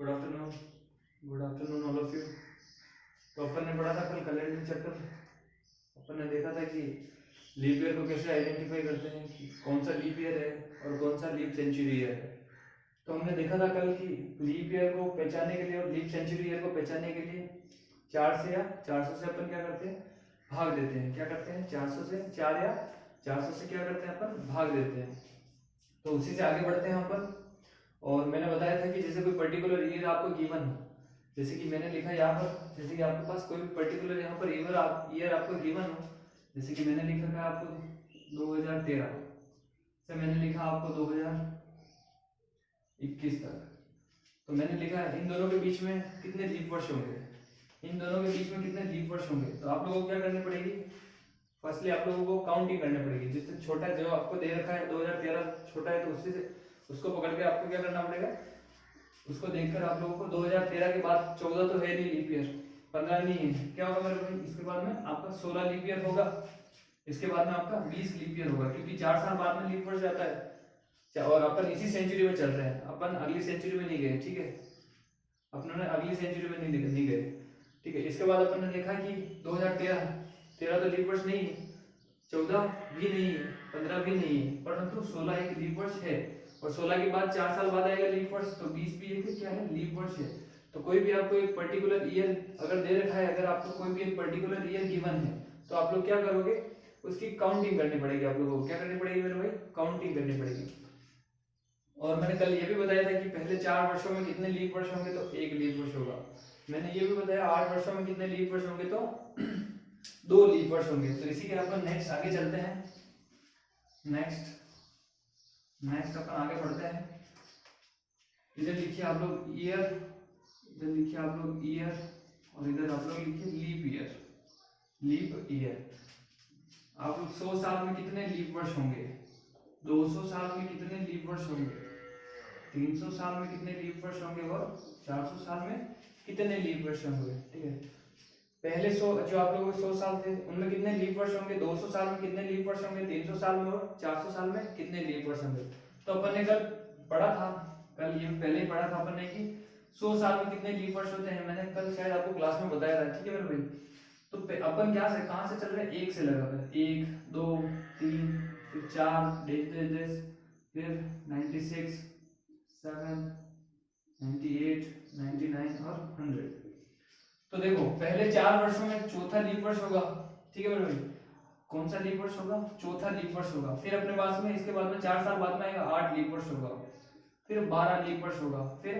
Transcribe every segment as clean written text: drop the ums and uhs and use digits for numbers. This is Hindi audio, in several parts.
Good afternoon. Good afternoon all of you. तो अपन ने पढ़ा था कल कैलेंडर चैप्टर। अपन ने देखा था कि लीप ईयर को कैसे आइडेंटिफाई करते हैं कि कौन सा लीप ईयर है और कौन सा लीप सेंचुरी ईयर है। तो हमने देखा था कल कि लीप ईयर को पहचानने के लिए और लीप सेंचुरी ईयर को पहचानने के लिए 4 से या 400 से अपन क्या करते हैं, भाग देते हैं। क्या करते हैं, 400 से 4 या 400 से क्या करते हैं, अपन भाग देते हैं। तो उसी से आगे बढ़ते हैं अपन। और मैंने बताया था कि जैसे कोई पर्टिकुलर ईयर आपको गिवन हो, जैसे कि मैंने लिखा यहाँ पर, जैसे कि आपके पास कोई पर्टिकुलर यहाँ पर ईयर आपको गिवन हो, जैसे कि मैंने लिखा था आपको 2013 से मैंने लिखा आपको 2021 तक। तो मैंने लिखा इन दोनों के बीच में कितने लीप वर्ष होंगे, इन दोनों के बीच में कितने लीप वर्ष होंगे। तो आप लोगों को क्या करनी पड़ेगी, फर्स्टली आप लोगों को काउंटिंग करनी पड़ेगी। जिससे छोटा जो आपको दे रखा है 2013 छोटा है, तो उससे से उसको पकड़ के आपको क्या करना पड़ेगा, उसको देखकर आप लोगों को 2013 के बाद 14 तो है नहीं लीप ईयर, 15 नहीं है, क्या होगा मेरे भाई, इसके बाद में आपका 16 लीप ईयर होगा, इसके बाद में आपका 20 लीप ईयर होगा, क्योंकि 4 साल बाद में लीप वर्ष जाता है। और अपन इसी सेंचुरी में चल रहे हैं, अपन अगली सेंचुरी में नहीं गए, ठीक है, अपन अगली सेंचुरी में नहीं गए, ठीक है। इसके बाद अपन ने देखा कि 2013 तो लीप वर्ष नहीं है, 14 भी नहीं है, 15 भी नहीं है, परंतु 16 एक लीप वर्ष है। और 16 के बाद 4 साल बाद आएगा लीप वर्ष, तो 20 भी एक क्या है, लीप वर्ष है। तो कोई भी आपको एक पर्टिकुलर ईयर अगर दे रखा है, अगर आपको कोई भी एक पर्टिकुलर ईयर गिवन है, तो आप लोग क्या करोगे, उसकी काउंटिंग करनी पड़ेगी। आप लोगों को क्या करनी पड़ेगी मेरे भाई, काउंटिंग करनी पड़ेगी। और मैंने कल ये भी बताया था कि पहले 4 वर्षों में कितने लीप वर्ष होंगे, तो 1 लीप वर्ष होगा। मैंने ये भी बताया 8 वर्षों में कितने लीप वर्ष होंगे, तो 2 लीप वर्ष होंगे। तो इसी के अपन नेक्स्ट आगे चलते हैं। नेक्स्ट अपन आगे बढ़ते हैं। इधर लिखिए आप लोग ईयर, इधर लिखिए आप लोग ईयर, और इधर आप लोग लिखिए लीप ईयर। लीप ईयर, आप 100 साल में कितने लीप वर्ष होंगे, 200 साल में कितने लीप वर्ष होंगे, 300 साल में कितने लीप वर्ष होंगे, और 400 साल में कितने लीप वर्ष होंगे, ठीक है। पहले 100 जो आप लोगों के 100 साल थे, उनमें कितने लीप वर्ष होंगे, 200 साल में कितने लीप वर्ष होंगे, 300 साल में और 400 साल में कितने लीप वर्ष होंगे। तो अपन ने कल पढ़ा था, कल ये पहले ही पढ़ा था अपन ने कि 100 साल में कितने लीप वर्ष होते हैं। मैंने कल शायद आपको क्लास में बताया था, ठीक है मेरे भाई। तो अपन क्या से कहां से चल रहे हैं, 1 से लगाकर 1 2 3 फिर 4 फिर 96 7 98 99 और 100। तो देखो पहले 4 वर्षों में चौथा लीप वर्ष होगा, ठीक है मेरे भाई। कौन सा लीप वर्ष होगा, चौथा लीप वर्ष होगा। फिर अपने पास में इसके बाद में 4 साल बाद में आएगा 8 लीप वर्ष होगा, फिर 12 लीप वर्ष होगा, फिर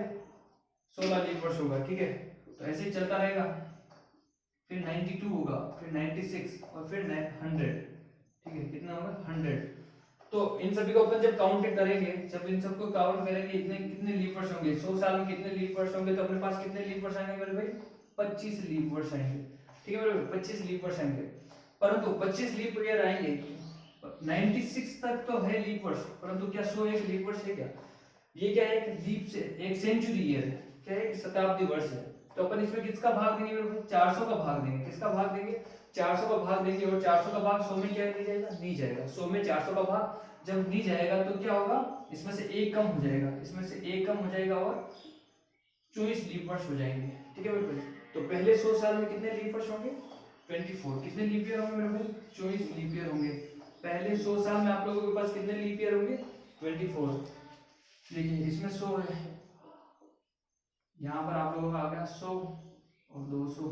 16 लीप वर्ष होगा, ठीक है। तो ऐसे ही चलता रहेगा। फिर 92 होगा, फिर 96 और फिर 100, ठीक है। कितना होगा, 100। तो इन सभी को अपन जब काउंट करेंगे, जब इन सबको काउंट करेंगे, इतने कितने लीप वर्ष होंगे, 100 साल में कितने लीप वर्ष होंगे, तो अपने पास कितने लीप वर्ष आएंगे मेरे भाई, 25 लीप वर्ष आएंगे, ठीक है मेरे भाई, 25 लीप वर्ष आएंगे। परंतु 25 लीप ईयर आएंगे, 96 तक तो है लीप वर्ष, परंतु क्या 100 एक लीप वर्ष है क्या, ये क्या है, एक लीप से एक सेंचुरी ईयर है, क्या है, एक शताब्दी वर्ष है। तो अपन इसमें किसका भाग देंगे मेरे भाई, 400 का भाग देंगे। किसका भाग देंगे, 400 का भाग देंगे। और 400 का भाग 100 में क्या नहीं जाएगा, नहीं जाएगा। 100 में 400 का भाग जब नहीं जाएगा तो क्या होगा, इसमें से एक कम हो जाएगा, इसमें से एक कम हो जाएगा और 24 लीप वर्ष हो जाएंगे, ठीक है मेरे भाई। तो पहले 100 साल में कितने लीप वर्ष होंगे, 24। कितने लीप ईयर होंगे मेरे भाई, 24 लीप ईयर होंगे। पहले 100 साल में आप लोगों के पास कितने लीप ईयर होंगे, 24। देखिए इसमें 100 है, यहाँ पर आप लोगों का आ गया 100 और 200।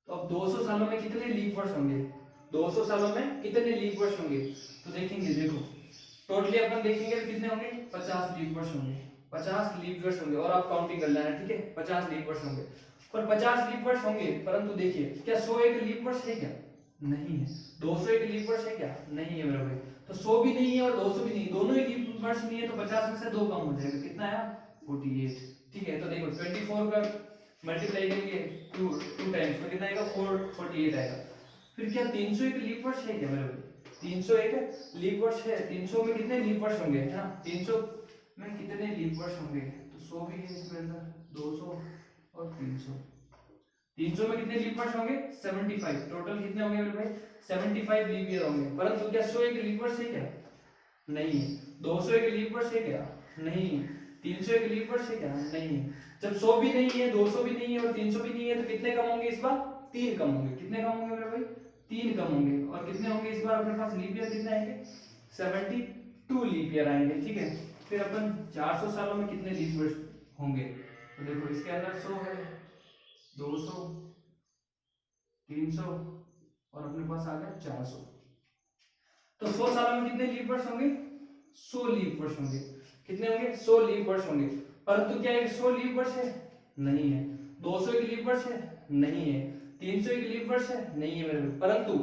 तो अब 200 सालों में कितने लीप वर्ष होंगे, 200 सालों में कितने लीप वर्ष होंगे। तो देखेंगे, देखो टोटली अपन देखेंगे कितने होंगे, 50 लीप वर्ष होंगे, 50 लीप वर्ष होंगे। और आप काउंटिंग कर लेना, ठीक है, 50 लीप वर्ष होंगे। पर 50 लीप वर्ष होंगे, परंतु देखिए क्या 100 एक लीप वर्ष है क्या, नहीं है। 200 एक लीप वर्ष है क्या, नहीं है मेरे भाई। तो 100 भी नहीं है और 200 भी नहीं, दोनों ही लीप वर्ष नहीं है, तो 50 में से 2 कम हो जाएगा, कितना है, 48, ठीक है। तो देखो 24 का मल्टीप्लाई करेंगे 2 टाइम्स में कितना आएगा, 48 आएगा। फिर क्या 300 एक लीप वर्ष है क्या मेरे भाई, 300 एक लीप वर्ष है। 300 में कितने लीप वर्ष होंगे, है ना, 300 में कितने लीप वर्ष होंगे, तो 100 भी है इसमें अंदर, 200 और 300। 300 में कितने लीप वर्ष होंगे, 75। टोटल कितने होंगे मेरे भाई, 75 लीप ईयर होंगे। परंतु क्या 100 एक लीप वर्ष है क्या, नहीं है। 200 एक लीप वर्ष है क्या, नहीं। 301 लीप वर्ष है क्या? नहीं है। जब 100 भी नहीं है, 200 भी नहीं है और 300 भी नहीं है तो कितने कम होंगे इस बार? 3 कम होंगे। कितने कम होंगे मेरे भाई? 3 कम होंगे। और कितने होंगे इस बार अपने पास लीप ईयर? कितने आएंगे? 72 लीप ईयर आएंगे। ठीक है, फिर अपन 400 सालों में कितने लीप वर्ष होंगे? तो देखो इसके अंदर 100 है, 200, 300 और अपने पास आ गया 400। तो 100 सालों में कितने लीप वर्ष होंगे? 100 लीप वर्ष होंगे। कितने होंगे? 100 लीप वर्ष होंगे। परंतु क्या एक 100 लीप वर्ष है? नहीं है। 201 लीप वर्ष है? नहीं है। 301 लीप वर्ष है? नहीं है मेरे भाई। परंतु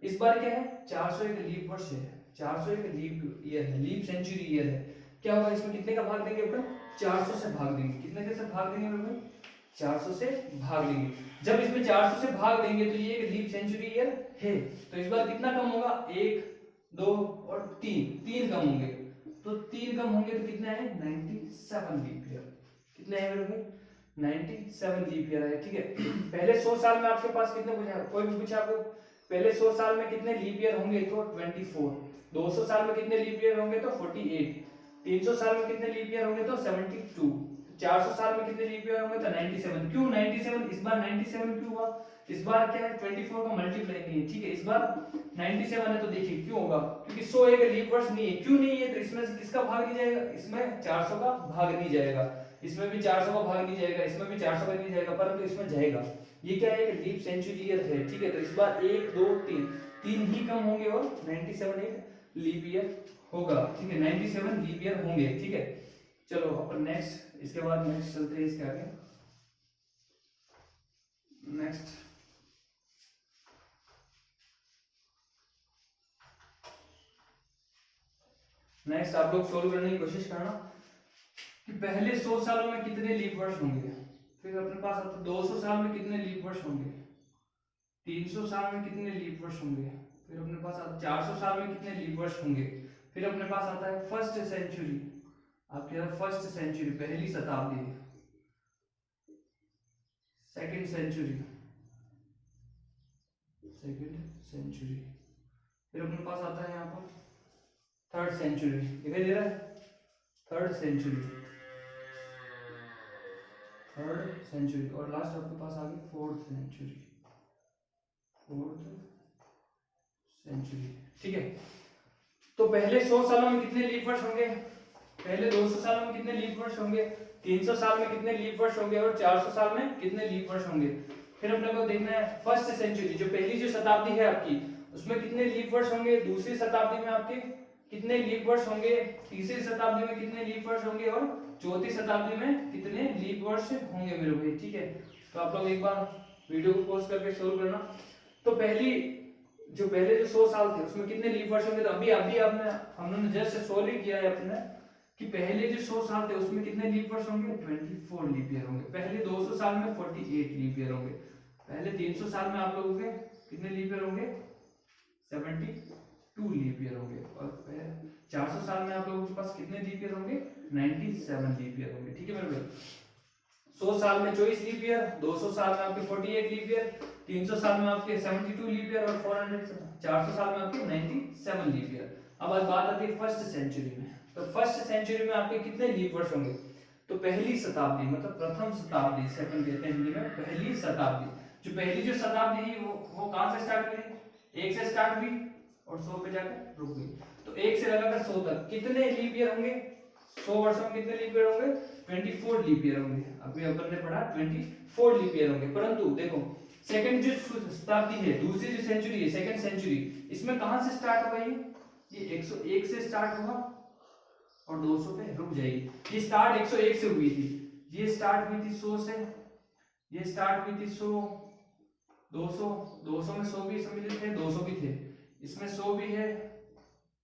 इस बार क्या है? 401 लीप वर्ष है। 401 लीप ईयर है, लीप सेंचुरी ईयर है। क्या होगा इसमें? कितने का भाग देंगे अपन? 400 से भाग देंगे। कितने से भाग देंगे मेरे भाई? 400 से भाग देंगे। जब इसमें 400 से भाग देंगे तो ये एक लीप सेंचुरी ईयर है। तो इस बार कितना कम होगा? 1, 2 और 3 कम होंगे। तो 3 कम होंगे तो कितने आए? 97 लीप ईयर। कितने आए मेरे भाई? 97 लीप ईयर है। ठीक है, पहले 100 साल में आपके पास कितने पूछा? कोई भी पूछा आपको पहले 100 साल में कितने लीप ईयर होंगे? तो 24। 200 साल में कितने लीप ईयर होंगे? तो 48। 300 साल में कितने लीप ईयर होंगे? तो 72। 400 साल में कितने लीप ईयर होंगे? तो 97। क्यों 97? इस बार 97 क्यों हुआ? इस बार क्या है? 24 का मल्टीप्लाई नहीं है। ठीक है, इस बार 97 है। तो देखिए क्यों होगा? क्योंकि 100 एक लीप वर्ष नहीं है। क्यों नहीं है? तो इसमें से किसका भाग नहीं जाएगा? इसमें 400 का भाग नहीं जाएगा। इसमें भी 400 का भाग नहीं जाएगा। इसमें भी 400 का नहीं जाएगा, परंतु इसमें जाएगा। ये क्या है? एक लीप सेंचुरी ईयर है। ठीक है, तो इस बार 1, 2, 3 ही कम होंगे और 97 एक लीप ईयर होगा। ठीक है, 97 लीप ईयर होंगे। ठीक है, चलो अपन नेक्स्ट, इसके बाद नेक्स्ट चलते हैं इसके आगे। नेक्स्ट आप लोग सोल्व करने की कोशिश करना कि पहले 100 सालों में कितने लीप वर्ष होंगे। फिर अपने पास आता है 200 साल में कितने लीप वर्ष होंगे, 300 साल में कितने लीप वर्ष होंगे, फिर अपने पास आता है 400 साल में कितने लीप वर्ष होंगे। फिर अपने पास आता है फर्स्ट सेंचुरी। आपके यहाँ फर्स्ट सेंचुरी पहली शताब्दी, सेकंड सेंचुरी, फिर अपने पास आता है यहाँ पर थर्ड सेंचुरी। दिखाई दे रहा है? थर्ड सेंचुरी और लास्ट आपके पास आ गई फोर्थ सेंचुरी। ठीक है, तो पहले 100 सालों में कितने लीप वर्ष होंगे, पहले 200 सालों में कितने लीप वर्ष होंगे, 300 साल में कितने लीप वर्ष होंगे और 400 साल में कितने लीप वर्ष होंगे। फिर अपने को देखना है फर्स्ट सेंचुरी, जो पहली जो शताब्दी है आपकी, उसमें कितने लीप वर्ष होंगे, दूसरी शताब्दी में आपके कितने लीप वर्ष होंगे, तीसरी शताब्दी में कितने लीप वर्ष होंगे और चौथी शताब्दी में कितने लीप वर्ष होंगे मेरे भाई। ठीक है, तो आप लोग एक बार वीडियो को पॉज करके सोल्व करना। तो पहले जो 100 साल थे उसमें कितने लीप वर्ष होंगे, तो अभी हमने जस्ट सोल्व ही किया है अपने कि पहले जो 100 साल थे उसमें कितने लीप वर्ष होंगे, 24 लीप ईयर होंगे। पहले 200 साल में 48 लीप ईयर होंगे। पहले 300 साल में आप लोगों के कितने लीप ईयर होंगे, 72 लीप ईयर होंगे। और 400 साल में आप लोगों के पास कितने लीप ईयर होंगे, 97 लीप ईयर होंगे। ठीक है मेरे भाई, 100 साल में 24 लीप ईयर, 200 साल में आपके 48 लीप ईयर, 300 साल में आपके 72 लीप ईयर और 400 साल में आपके 97 लीप ईयर। अब बात आती है फर्स्ट सेंचुरी में। तो फर्स्ट सेंचुरी में आपके कितने लीप वर्ष होंगे, तो पहली शताब्दी मतलब प्रथम शताब्दी से अपन कहते हैं हिंदी में पहली शताब्दी। जो पहली जो शताब्दी है वो कहां से स्टार्ट हुई, 1 से स्टार्ट हुई और 100 पे जाकर रुक गई। तो 1 से लगाकर 100 तक कितने लीप ईयर होंगे, 100 वर्षों में कितने लीप ईयर होंगे, 24 लीप ईयर होंगे। अभी अपन ने पढ़ा 24 लीप ईयर होंगे। परंतु देखो सेकंड जो शताब्दी है, दूसरी जो सेंचुरी है, सेकंड सेंचुरी, इसमें कहां से स्टार्ट होगा, ये 101 से स्टार्ट होगा और 200 पे रुक जाएगी। ये स्टार्ट 101 से हुई थी, ये स्टार्ट हुई थी 100 से, ये स्टार्ट हुई थी 100, 200 में 100 भी सम्मिलित थे, 200 भी थे, इसमें 100 भी है,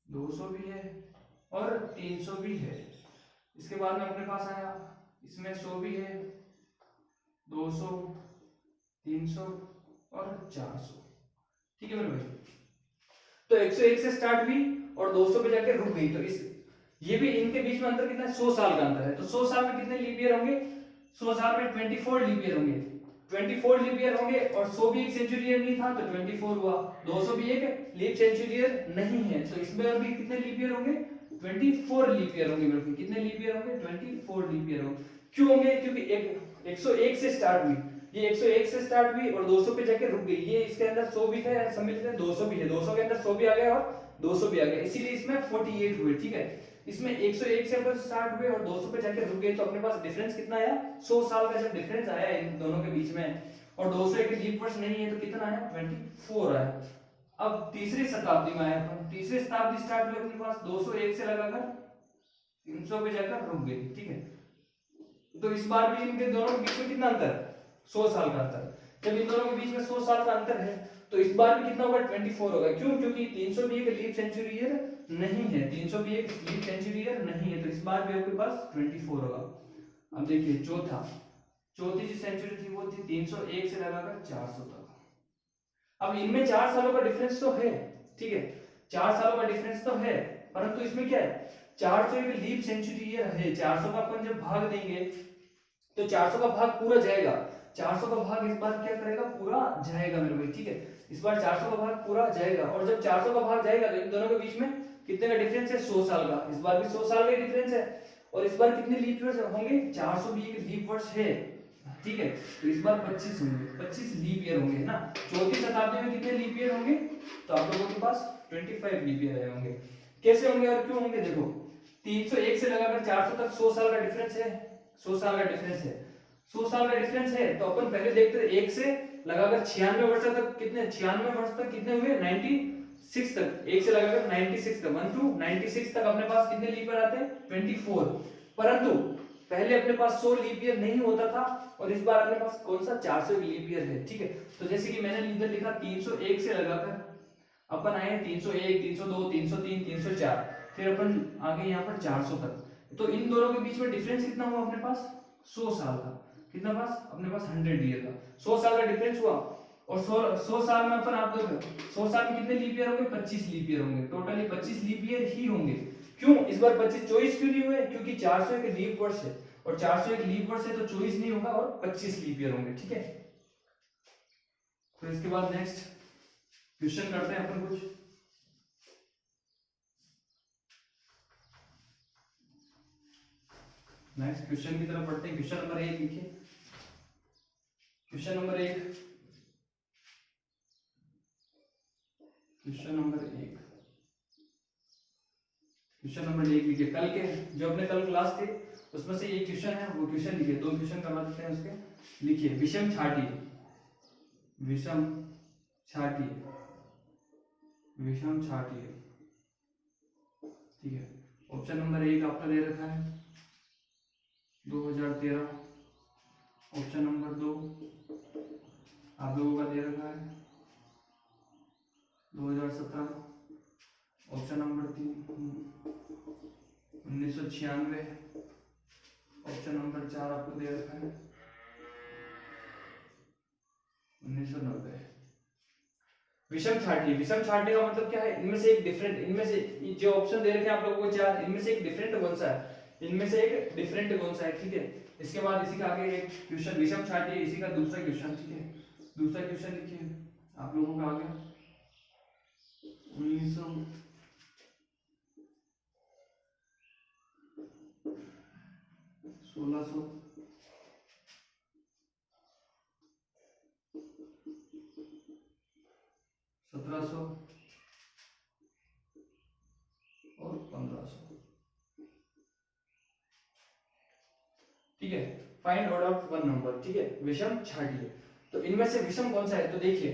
200 भी है और 300 भी है। इसके बाद में अपने पास आया, इसमें 100 भी है, 200, 300 और 400। ठीक है मेरे भाई, तो 101 से स्टार्ट हुई और 200 पे जाके रुक गई। तो इस ये भी इनके बीच में अंतर कितना है, 100 साल का अंतर है। तो 100 साल में कितने लीप ईयर होंगे, 100 साल में 24 लीप ईयर होंगे, 24 लीप ईयर होंगे। और 100 भी एक सेंचुरी ईयर नहीं था तो 24 हुआ, 200 भी एक लीप सेंचुरी ईयर नहीं है, तो इसमें अभी कितने लीप ईयर होंगे, 24 लीप ईयर होंगे मेरे को। कितने लीप ईयर होंगे? 24 लीप ईयर होंगे। क्यों होंगे? क्योंकि 101 से स्टार्ट हुई, ये 101 से स्टार्ट हुई और 200 पे जाके रुक गई। ये इसके अंदर 100 भी है, सम्मिलित है, 200 भी है, 200 के अंदर 100 भी आ गया और 200 भी आ गया, इसीलिए इसमें 48 हुए। ठीक है, इसमें 101 से अपन स्टार्ट हुए और 200 पे जाके रुक गए, तो अपने पास डिफरेंस कितना आया? 100 साल का जब डिफरेंस आया इन दोनों के बीच में, और 200 एक लीप वर्ष नहीं है, तो कितना आया? 24 आया। अब तीसरी शताब्दी में आया अपन। तीसरी शताब्दी स्टार्ट हुई अपने पास 201 से लगाकर 300 पे जाकर रुक गई। ठीक है, तो इस बार भी इनके दोनों के बीच में कितना अंतर? 100 साल का अंतर। जब इन दोनों के बीच में 100 साल का अंतर है, तो इस बार भी कितना होगा? 24 होगा। क्यों? क्योंकि 300 भी एक लीप सेंचुरी ईयर नहीं है, 300 भी एक लीप सेंचुरी ईयर नहीं है, तो इस बार भी आपके पास 24 होगा। अब देखिए चौथी जो सेंचुरी थी वो थी 301 से लगाकर 400 तक। अब इनमें 4 सालों का डिफरेंस तो है, ठीक है, 4 सालों का डिफरेंस तो है, परंतु इसमें क्या है? 400 एक लीप सेंचुरी ईयर है, 400 का अपन जब भाग देंगे तो 400 का भाग पूरा जाएगा, 400 का भाग इस बार क्या करेगा? पूरा जाएगा मेरे भाई। ठीक है, इस बार 400 का भाग पूरा जाएगा, और जब 400 का भाग जाएगा तो इन दोनों के बीच में कितने का डिफरेंस है? 100 साल का। इस बार भी 100 साल का डिफरेंस है, और इस बार कितने लीप वर्ष होंगे? 400 भी एक लीप वर्ष है। ठीक है, तो इस बार 25 होंगे, 25 लीप ईयर होंगे ना। चौथी शताब्दी में कितने लीप ईयर होंगे? तो आप लोगों के पास 25 लीप ईयर आए होंगे। कैसे होंगे और क्यों होंगे? देखो 301 से लगाकर 400 तक 100 साल का डिफरेंस है, 100 साल का डिफरेंस है, 100 साल का डिफरेंस है, तो अपन पहले देखते थे 1 से लगाकर 96 वर्ष तक कितने? 96 वर्ष तक कितने हुए? 96 तक। 1 से लगाकर 96 तक, 1 to 96 तक अपने पास कितने लीप ईयर आते हैं? 24। परंतु पहले अपने पास 100 लीप ईयर नहीं होता था, और इस बार अपने पास कौन सा? 400 लीप ईयर है। ठीक है, तो जैसे कि मैंने इधर लिखा 301 से लगाकर अपन आए 301, 302, 303, 304, फिर अपन आगे यहाँ पर 400 तक। तो इन दोनों के बीच में डिफरेंस कितना हुआ अपने पास? 100 साल का। कितना पास? अपने पास 100 ईयर का 100 साल का डिफरेंस हुआ, और 100 साल में अपन आप लोग 100 साल में कितने लीप ईयर होंगे? 25 लीप ईयर होंगे, टोटली 25 लीप ईयर ही होंगे। क्यों इस बार 25? 24 क्यों नहीं हुए? क्योंकि 400 एक लीप वर्ष है, और 400 एक लीप वर्ष है तो 24 नहीं होगा, और 25 लीप ईयर होंगे। ठीक है, तो इसके बाद नेक्स्ट क्वेश्चन करते हैं अपन कुछ। नेक्स्ट क्वेश्चन की तरफ पढ़ते हैं। क्वेश्चन नंबर 1 लिखिए। Question number 1, question number 1, question number 1 लिखिए। कल के जो अपने कल क्लास थी उसमें से ये क्वेश्चन है, वो क्वेश्चन लिखिए। 2 क्वेश्चन करवा देते हैं उसके। लिखिए विषम छाटी, विषम छाटी, विषम छाटी। ठीक है, ऑप्शन नंबर 1 आपका दे रखा है 2013, ऑप्शन नंबर 2 आप लोगों का दे रखा है 2017, ऑप्शन नंबर 3 1996, ऑप्शन नंबर 4 आपको दे रखा है 1990। विषम छाटी, विषम छाटी का मतलब क्या है? इनमें से एक डिफरेंट, इनमें से जो ऑप्शन दे रखे हैं आप लोगों को 4, इनमें से एक डिफरेंट कौन सा है? इनमें से एक डिफरेंट कौन सा है? ठीक है, इसके बाद इसी का आगे एक क्वेश्चन विषम छाटी है, इसी का दूसरा क्वेश्चन। ठीक है, दूसरा क्वेश्चन लिखिए आप लोगों का आगे 1900 1600 1700 और 1500। ठीक है, फाइंड आउट वन नंबर। ठीक है, विषम छाटी है, तो इनमें से विषम कौन सा है? तो देखिए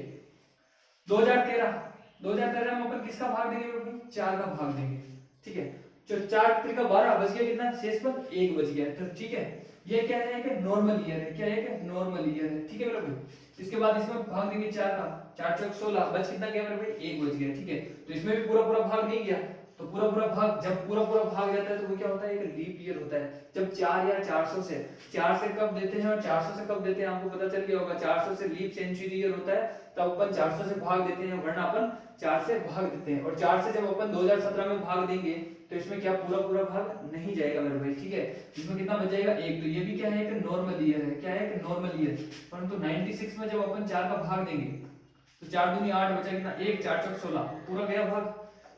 2013 में अपन किसका भाग देंगे? 4 का भाग देंगे। ठीक है, जो 4 त्रिका 12 बच गया, कितना शेष पर 1 बच गया। तो ठीक है, ये क्या है कि नॉर्मल ईयर है। क्या है कि नॉर्मल ईयर है। ठीक है मेरे भाई, इसके बाद इसमें भाग देंगे 4 का, 4 चौक 16, बच कितना गया मेरे भाई? 1 बच गया। ठीक है, तो इसमें भी पूरा भाग नहीं गया, तो पूरा भाग, जब पूरा भाग जाता है तो वो क्या होता है? एक लीप ईयर होता है। जब 4 या 400 से, 4 से कब देते हैं और 400 से कब देते हैं आपको पता चल गया होगा। 400 से लीप सेंचुरी ईयर होता है, तब अपन 400 से भाग देते हैं, वरना अपन 4 से भाग देते हैं। और 4 से जब अपन 2017 में भाग देंगे तो इसमें क्या पूरा भाग नहीं जाएगा मेरे भाई। ठीक है, इसमें कितना बच जाएगा? 1। तो ये भी क्या है? कि नॉर्मल ईयर है। क्या है? कि नॉर्मल ईयर। परंतु 96 में जब अपन 4 का भाग देंगे तो 4 दूनी 8 बचा, कितना? 1, 4 चौक 16, पूरा गया भाग।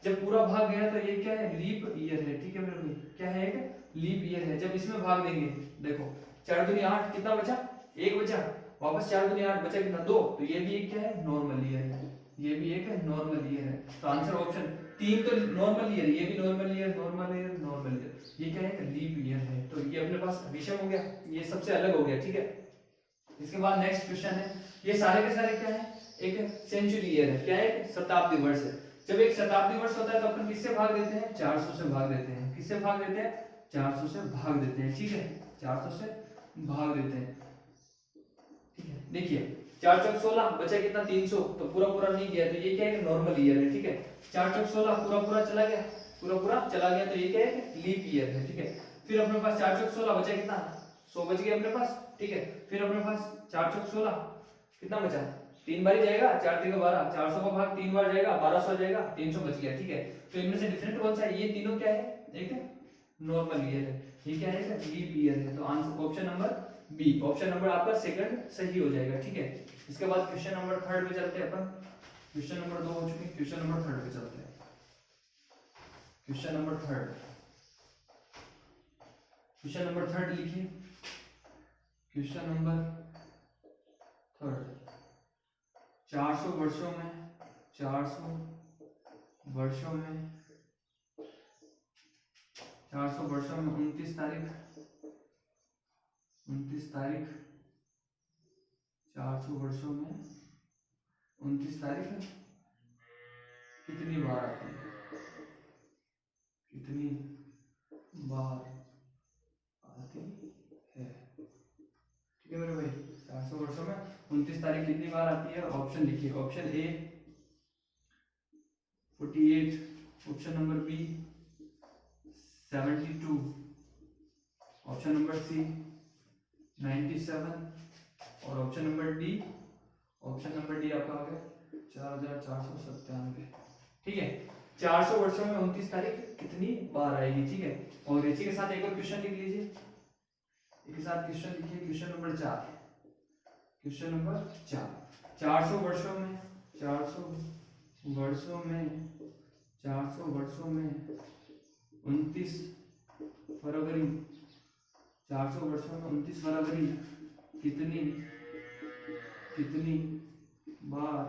जब पूरा भाग गया तो ये क्या है, लीप ईयर है। ठीक है मेरे भाई, क्या है, एक लीप ईयर है। जब इसमें भाग देंगे, देखो 4 दूनी 8, कितना बचा, 1 बचा, वापस 4 दूनी 8 बचा कितना, 2, तो ये भी एक क्या है, नॉर्मल ईयर है, ये भी एक नॉर्मल ईयर है। तो आंसर ऑप्शन 3 तो नॉर्मल ईयर, ये भी normal year, normal year, normal year, ये क्या है, लीप ईयर है। तो ये अपने पास विषम हो गया, ये सबसे अलग हो गया। ठीक है, इसके बाद नेक्स्ट क्वेश्चन है, ये सारे के सारे क्या है, एक सेंचुरी ईयर है, क्या है, शताब्दी वर्ष है। जब एक शताब्दी वर्ष होता है तो अपन किससे भाग देते हैं, 400 से भाग देते हैं। किससे भाग देते हैं, 400 से भाग देते हैं। ठीक है, 400 से भाग देते हैं। ठीक है, देखिए 4 चौक 16 बचा कितना, 300, तो पूरा पूरा नहीं गया, तो ये क्या है, नॉर्मल ईयर है। ठीक है, 4 चौक 16 पूरा पूरा चला गया, पूरा पूरा चला गया, तो ये क्या है, लीप ईयर है। ठीक है, फिर अपने पास 4 चौक 16 बचा कितना, 100 बच गया अपने पास। ठीक है, फिर अपने पास 4 चौक 16 कितना बचा, 3 बार ही जाएगा, 4 3 12, 400 का भाग 3 बार जाएगा, 1200 जाएगा, 300 बच गया। ठीक है, तो इनमें से डिफरेंट कौन सा है, ये तीनों क्या है, एक नॉर्मल ईयर है, ये क्या है, लीप ईयर है। तो answer option number B, option number आपका सेकंड सही हो जाएगा। ठीक है, इसके बाद क्वेश्चन नंबर 3 पे चलते हैं अपन। क्वेश्चन नंबर 2 हो चुकी, क्वेश्चन नंबर 3 पे चलते हैं। क्वेश्चन नंबर 3, क्वेश्चन नंबर 3 लिखिए। क्वेश्चन नंबर 3, 400 वर्षों में, 400 वर्षों में, 400 वर्षों में 29 तारीख, 29 तारीख, 400 वर्षों में 29 तारीख कितनी बार आती है, कितनी बार आती है। ठीक है मेरे भाई, 400 वर्षों में 29 तारीख कितनी बार आती है, ऑप्शन लिखिए। Option A 48, option number B 72, option number C 97, और option number D, option number D आपका आ गया 4497। ठीक है, 400 वर्षों में 29 तारीख कितनी बार आएगी। ठीक है, और इसी के साथ एक और क्वेश्चन लिख लीजिए, इसके साथ क्वेश्चन लिखिए। क्वेश्चन नंबर 4, क्वेश्चन नंबर 4, 400 वर्षों में, 400 वर्षों में, 400 वर्षों में 29 फरवरी, 400 वर्षों में 29 फरवरी कितनी कितनी बार,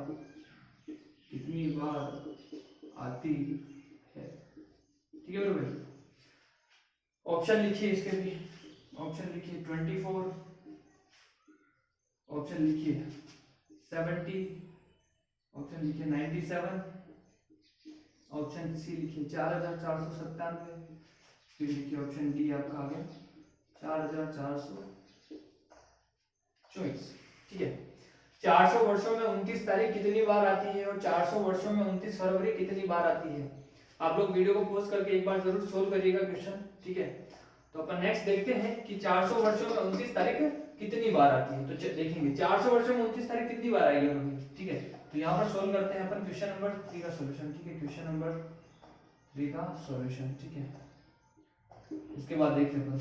कितनी बार आती है। ठीक है भाई, ऑप्शन लिखिए इसके भी, ऑप्शन लिखिए 24, ऑप्शन लिखिए 70, ऑप्शन लिखिए 97, ऑप्शन सी लिखिए 4497, फिर लिखिए ऑप्शन डी आपका आ गया 4424। ठीक है, 400 वर्षों में 29 तारीख कितनी बार आती है और 400 वर्षों में 29 फरवरी कितनी बार आती है। आप लोग वीडियो को पॉज करके एक बार जरूर सोल्व करिएगा क्वेश्चन। ठीक है, तो अपन नेक्स्ट देखते हैं कि 400 वर्षों में 29 तारीख कितनी बार आती है। तो देखेंगे 400 वर्षों में 29 तारीख कितनी बार आएगी हमें। ठीक है, तो यहाँ पर सोल्व करते हैं अपन क्वेश्चन नंबर 3 का सॉल्यूशन। ठीक है, क्वेश्चन नंबर 3 का सॉल्यूशन। ठीक है, इसके बाद देखते हैं।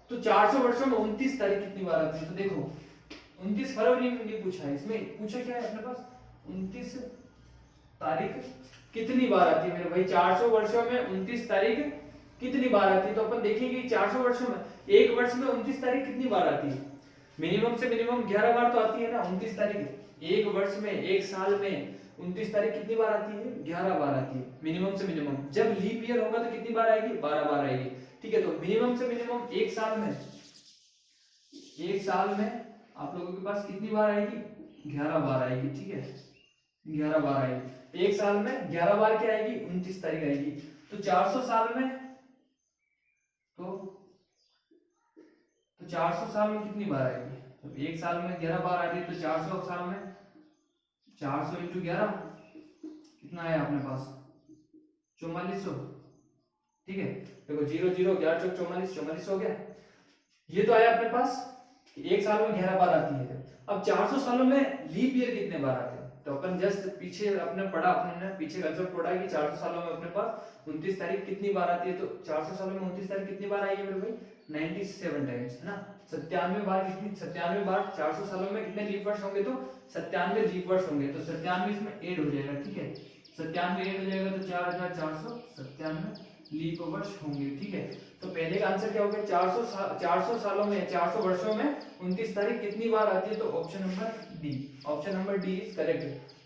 तो 400 वर्षों में 29 तारीख कितनी बार आती है, तो देखो 29 फरवरी में नहीं पूछा है, इसमें पूछा क्या है अपने पास, 29 तारीख कितनी बार आती है मेरे भाई। 400 वर्षों में 29 तारीख कितनी बार आती है, तो अपन देखेंगे 400 वर्षों में एक वर्ष में 29 तारीख कितनी बार आती है। मिनिमम से मिनिमम 11 बार तो आती है ना 29 तारीख। एक वर्ष में, एक साल में 29 तारीख कितनी बार आती है, 11 बार आती है मिनिमम से मिनिमम। जब लीप ईयर होगा तो कितनी बार आएगी, 12 बार आएगी। ठीक है, तो मिनिमम से मिनिमम एक साल में, एक साल में आप लोगों के पास कितनी बार आएगी, 11 बार आएगी। ठीक है, 11 बार आएगी एक साल में, 11 बार क्या आएगी, 29 तारीख आएगी। तो 400 साल में, तो 400 साल में कितनी बार आएगी, जब एक साल में 11 बार आ रही है तो 400 साल में 400 इंटू 11 कितना है अपने पास, 4400। ठीक है, देखो 0 0 11 चौक 44, 44 हो गया। ये तो आया अपने पास एक साल में 11 बार आती है। अब 400 सालों में लीप ईयर कितने बार आते हैं, तो अपन जस्ट पीछे अपने पढ़ा, अपने पीछे कंसेप्ट पढ़ा कि 400 सालों में अपने पास 29 तारीख कितनी बार आती है। तो 400 सालों में 29 तारीख कितनी बार आएगी मेरे भाई, 97 टाइम्स, है ना। 97 बार कितनी, 97 बार 400 सालों में कितने लीप वर्ष होंगे, तो 97 लीप वर्ष होंगे। तो 97 इसमें ऐड हो जाएगा। ठीक है, 97 ऐड हो जाएगा तो 4497 लीप वर्ष होंगे। ठीक है, तो पहले का आंसर क्या हो गया, 400 सालों में 400 वर्षों में 29 तारीख कितनी बार आती है, तो option number D is correct,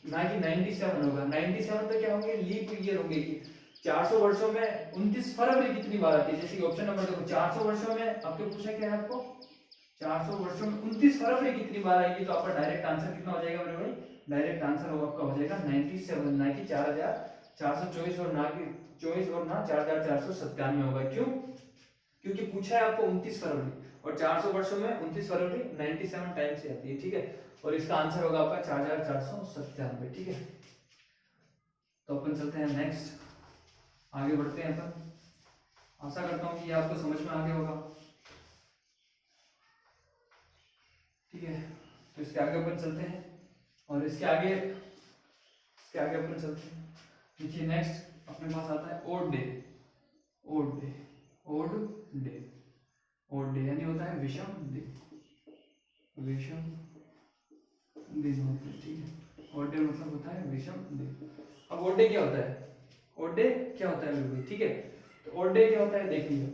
ना कि 97 होगा। 97 तो क्या होंगे, लीप ईयर होंगे। 400 वर्षों में 29 फरवरी कितनी बार आती है, जैसे कि ऑप्शन नंबर देखो 400 वर्षों में आपको पूछा क्या है, आपको 400 वर्षों में 29 फरवरी कितनी बार आएगी, तो आपका डायरेक्ट आंसर कितना हो जाएगा मेरे भाई, डायरेक्ट आंसर होगा आपका हो जाएगा 97, ना कि 4424 और ना कि 24 और ना 4497 होगा। क्यों, क्योंकि पूछा है आपको 29 फरवरी और 400 वर्षों में 29 फरवरी 97 टाइम से आती है। ठीक है, और इसका आंसर होगा आपका 4497। ठीक है, तो अपन चलते हैं नेक्स्ट, आगे बढ़ते हैं अपन। आशा करता हूँ कि ये आपको समझ में आ गया होगा। ठीक है, तो इसके आगे अपन चलते हैं और इसके आगे अपन चलते हैं। देखिए नेक्स्ट अपने पास आता है ओड डे। ओड डे यानी होता है विषम दिन होते हैं। ठीक है, ओड डे मतलब होता है विषम दिन। अब ओड डे क्या होता है मेरे भाई, ठीक है, तो ओड डे क्या होता है देखिए,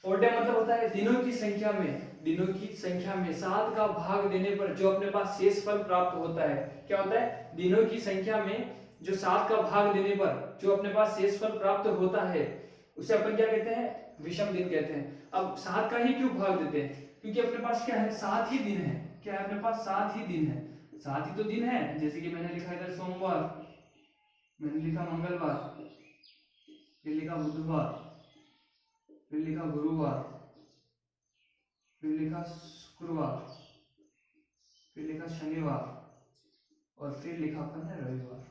ओड डे मतलब होता है दिनों की संख्या में 7 का भाग देने पर जो अपने पास शेष फल प्राप्त होता है। क्या होता है, दिनों की संख्या में जो 7 का भाग देने पर जो अपने पास शेष फल प्राप्त होता है उसे अपन क्या कहते हैं, विषम दिन कहते हैं। अब 7 का ही क्यों भाग देते हैं, क्योंकि अपने पास क्या है, 7 ही दिन है। क्या है अपने पास, 7 ही दिन है, 7 ही तो दिन है। जैसे कि मैंने लिखा इधर सोमवार, मैंने लिखा मंगलवार, फिर लिखा बुधवार, फिर लिखा गुरुवार, फिर लिखा शुक्रवार, फिर लिखा शनिवार और फिर लिखा अपन है रविवार।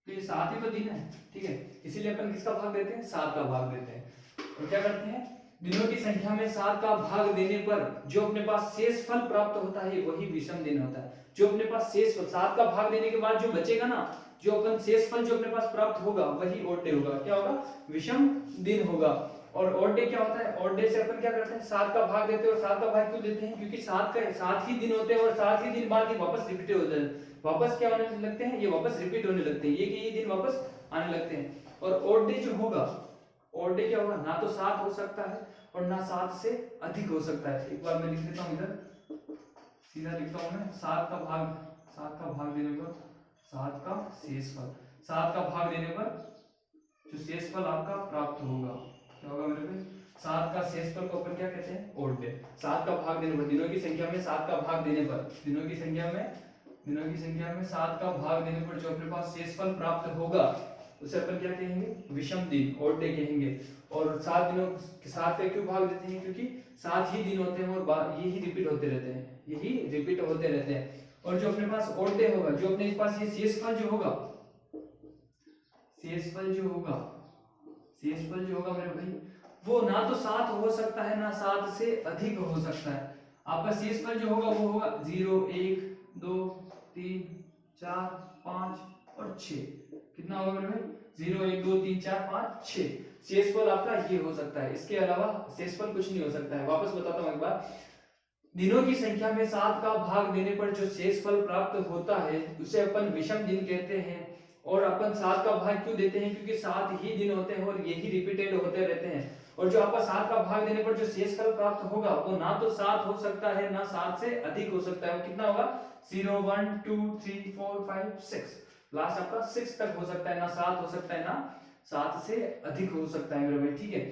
तो ये 7 ही तो दिन है। ठीक है, इसीलिए अपन किसका भाग देते हैं, 7 का भाग देते हैं। और क्या करते हैं, दिनों की संख्या में 7 का भाग देने पर जो अपने पास शेष फल प्राप्त होता है वही विषम दिन होता है। जो अपने पास शेष फल 7 का भाग देने के बाद जो बचेगा ना, जो अपन शेष फल जो अपने पास प्राप्त होगा वही ओड डे होगा। क्या होगा, विषम दिन होगा। और ओड डे क्या होता है, ओड डे से अपन क्या करते हैं, 7 का भाग देते हैं। और 7 का भाग क्यों देते हैं, क्योंकि 7 ही दिन होते हैं और 7 ही दिन बाद ये वापस रिपीट हो जाते हैं। वापस क्या होने लगते हैं, ये वापस रिपीट होने लगते हैं, ये कि ये दिन वापस आने लगते हैं। और ओड डे जो होगा, ओड डे क्या होगा, ना तो 7 हो सकता है और ना 7 से अधिक हो सकता है। एक बार मैं लिख देता हूँ इधर, सीधा लिखता हूँ मैं, 7 का भाग देने पर 7 का शेष फल, 7 का भाग देने पर जो शेष फल आपका प्राप्त होगा क्या होगा मेरे भाई, 7 का शेष फल को अपन क्या कहते हैं, ओड डे। 7 का भाग देने पर, दिनों की संख्या में 7 का भाग देने पर, दिनों की संख्या में 7 का भाग देने पर जो अपने पास शेष फल प्राप्त होगा उसे अपन क्या कहेंगे, विषम दिन, ओड डे कहेंगे। और 7 दिनों के 7 का क्यों भाग देते हैं, क्योंकि 7 ही दिन होते हैं और यही रिपीट होते रहते हैं। और जो अपने पास ओड डे होगा, जो अपने पास ये शेष फल जो होगा मेरे भाई, वो ना तो 7 हो सकता है ना 7 से अधिक हो सकता है। आपका शेष फल जो होगा वो होगा 0, 1, 2, 3, 4, 5 और 6। कितना होगा मेरे भाई, 0, 1, 2, 3, 4, 5, 6 शेष फल आपका ये हो सकता है। इसके अलावा शेष फल कुछ नहीं हो सकता है। वापस बताता हूं एक बार, दिनों की संख्या में 7 का भाग देने पर जो शेष फल प्राप्त होता है उसे अपन विषम दिन कहते हैं। और अपन 7 का भाग क्यों देते हैं, क्योंकि 7 ही दिन होते हैं और यही रिपीटेड होते रहते हैं। और जो आपका 7 का भाग देने पर जो शेष फल प्राप्त होगा वो ना तो 7 हो सकता है ना 7 से अधिक हो सकता है। वो कितना होगा, 0, 1, 2, 3, 4, 5, 6, लास्ट आपका 6 तक हो सकता है, ना 7 हो सकता है ना 7 से अधिक हो सकता है मेरे भाई। ठीक है,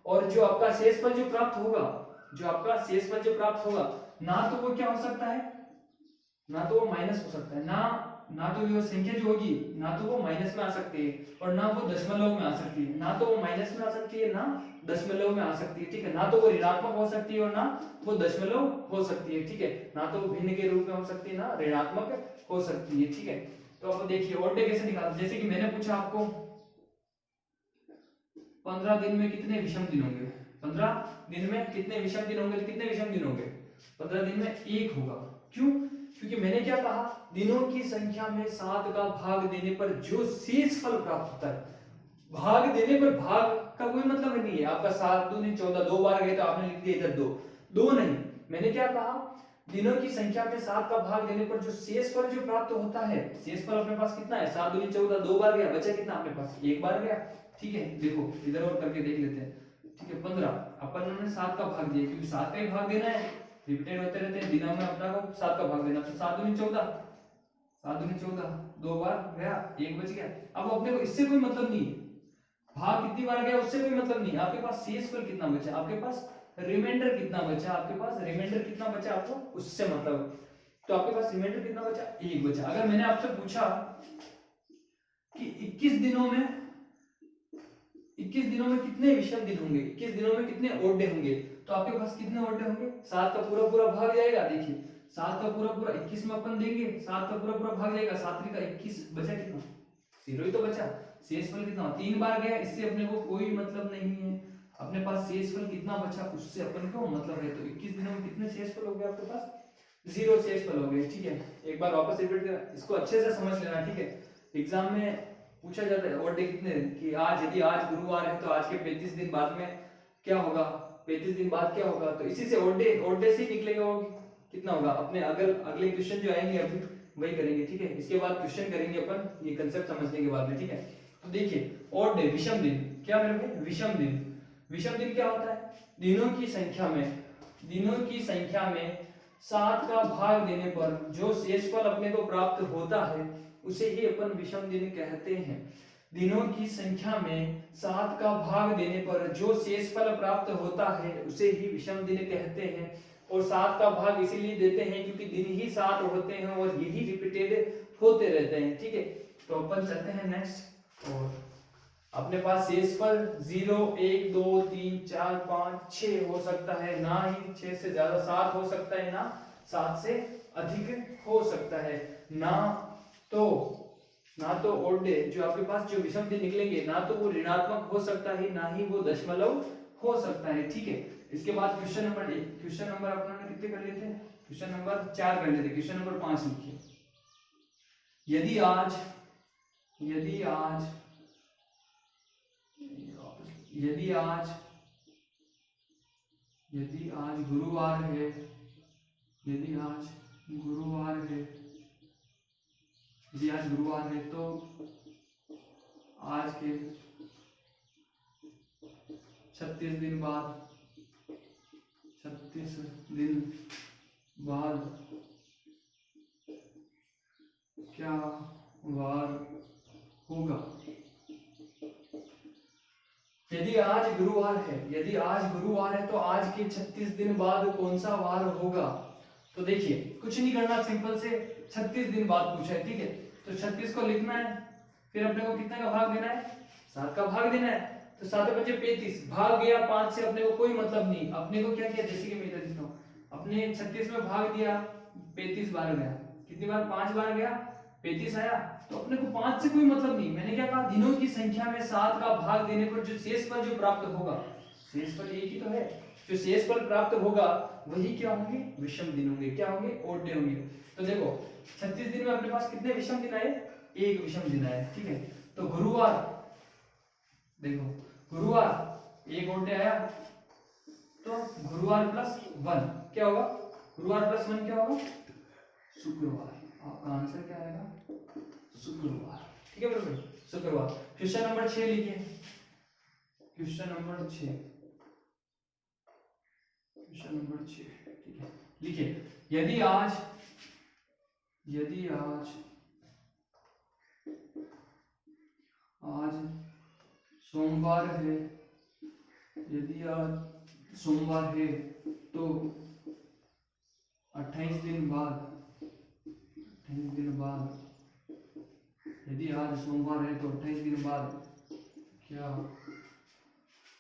और जो आपका शेष फल जो प्राप्त होगा, ना तो वो क्या हो सकता है, ना तो वो माइनस हो सकता है, ना तो वो संख्या जो होगी ना तो वो माइनस में आ सकती है और ना वो दशमलव में आ सकती है। ना तो वो माइनस में आ सकती है ना दशमलव में आ सकती है। ठीक है, ना तो वो ऋणात्मक हो सकती है और ना वो दशमलव हो सकती है। ठीक है, ना तो वो भिन्न के रूप में हो सकती है ना ऋणात्मक हो सकती है। ठीक है, तो अब देखिए ओड डे कैसे निकालते, जैसे कि मैंने पूछा आपको 15 दिन में कितने विषम दिन होंगे, 15 दिन में कितने विषम दिन होंगे, तो कितने विषम दिन होंगे, 15 दिन में 1 होगा। क्यों, क्योंकि मैंने क्या कहा, दिनों की संख्या में 7 का भाग देने पर जो शेष फल प्राप्त होता है, भाग देने पर भाग का कोई मतलब नहीं है। आपका 7 दूनी 14, 2 बार गए तो आपने लिख दिया इधर 2 नहीं। मैंने क्या कहा, दिनों की संख्या में 7 का भाग देने पर जो शेषफल जो प्राप्त होता है, शेषफल अपने पास कितना है, 7 दूनी 14, 2 बार गया, बचा कितना अपने पास, 1 बार गया। ठीक है, देखो इधर और करके देख लेते हैं। ठीक है, 15 अपन ने 7 का भाग दिया, क्योंकि 7 का ही भाग देना है, रिपीटेड होते रहते हैं दिनों में अपना को 7 का भाग देना, तो 7 दूनी 14, 7 दूनी 14, 2 बार गया, 1 बच गया। अब अपने को इससे कोई मतलब नहीं है, भाग कितनी बार गया उससे कोई मतलब नहीं, आपके पास शेषफल कितना बचा, आपके पास रिमाइंडर कितना बचा, आपके पास रिमाइंडर कितना बचा, आपको उससे मतलब। तो आपके पास रिमाइंडर कितना बचा, 1 बचा। अगर मैंने आपसे पूछा कि 21 दिनों में 21 दिनों में कितने विषम दिन होंगे, 21 दिनों में कितने ओड डे होंगे, तो आपके पास कितने ओड डे होंगे, 7 का पूरा पूरा भाग जाएगा। देखिए 7 का पूरा पूरा 21 में अपन देंगे, 7 का पूरा पूरा भाग जाएगा, 7 का 21, बचा कितना, 0 ही तो बचा। शेषफल कितना, 3 बार गया, इससे अपने को कोई मतलब नहीं है। अपने पास शेषफल कितना बचा उससे अपन को मतलब है। तो 21 दिनों में कितने शेषफल हो गए आपके पास, 0 शेषफल हो गए। ठीक है, एक बार वापस रिपीट कर, इसको अच्छे से समझ लेना। ठीक है, एग्जाम में पूछा जाता है ओड डे कितने, कि आज यदि आज गुरुवार है तो आज के 35 दिन बाद में क्या होगा, 35 दिन बाद क्या होगा, तो इसी से ओड डे से ही निकलेगा वो कितना होगा। अपने अगर अगले क्वेश्चन जो आएंगे अभी वही करेंगे। ठीक है, इसके बाद क्वेश्चन करेंगे अपन ये कंसेप्ट समझने के बाद में। ठीक है, तो देखिए ओड डे विषम दिन, क्या मेरे भाई, विषम दिन। विषम दिन क्या होता है, दिनों की संख्या में 7 का भाग देने पर जो शेषफल अपने को प्राप्त होता है उसे ही अपन विषम दिन कहते हैं। दिनों की संख्या में 7 का भाग देने पर जो शेषफल प्राप्त होता है उसे ही विषम दिन कहते हैं। और 7 का भाग इसीलिए देते हैं क्योंकि दिन ही 7 होते हैं और यही रिपीटेड होते रहते हैं। ठीक है, तो अपन चलते हैं नेक्स्ट। और अपने पास शेषफल 0, 1, 2, 3, 4, 5, 6 हो सकता है, ना ही 6 से ज्यादा 7 हो सकता है, ना 7 से अधिक हो सकता है। ना तो ओड डे जो आपके पास जो विषम दिन निकलेंगे, ना तो वो ऋणात्मक हो सकता है, ना ही वो दशमलव हो सकता है। ठीक है, इसके बाद क्वेश्चन नंबर अपने कितने कर लिए थे, क्वेश्चन नंबर 4 कर लिए थे। क्वेश्चन नंबर 5 लिखिए, यदि आज गुरुवार है, यदि आज गुरुवार है तो आज के 36 दिन बाद क्या वार होगा। यदि आज गुरुवार है तो आज के 36 दिन बाद कौन सा वार होगा। तो देखिए कुछ नहीं करना, सिंपल से 36 दिन बाद पूछा है। ठीक है, तो 36 को लिखना है, फिर अपने को कितने का भाग देना है, 7 का भाग देना है। तो 7 बचे 35, भाग गया 5 से, अपने को कोई मतलब नहीं। अपने को क्या किया, जैसे कि मैं इधर लिखता हूँ, अपने 36 में भाग दिया, 35 बार गया, कितनी बार, 5 बार गया, 35 आया। तो अपने को 5 से कोई मतलब नहीं। मैंने क्या कहा, दिनों की संख्या में 7 का भाग देने पर जो शेषफल जो प्राप्त होगा, शेषफल एक ही तो है, जो शेषफल प्राप्त होगा वही क्या होंगे, विषम दिन होंगे। क्या होंगे, ओड डे होंगे। तो देखो 36 दिन में अपने पास कितने विषम दिन आए, 1 विषम दिन आए। ठीक है, तो गुरुवार, देखो गुरुवार 1 ओड डे आया, तो गुरुवार प्लस 1 क्या होगा, गुरुवार प्लस 1 क्या होगा, शुक्रवार। आपका आंसर क्या आएगा, शुक्रवार। ठीक है बराबर, शुक्रवार। क्वेश्चन नंबर 6 लिखिए, क्वेश्चन नंबर 6। ठीक है, लिखिए, यदि आज सोमवार है, तो 28 दिन बाद, यदि आज सोमवार है तो 28 दिन बाद क्या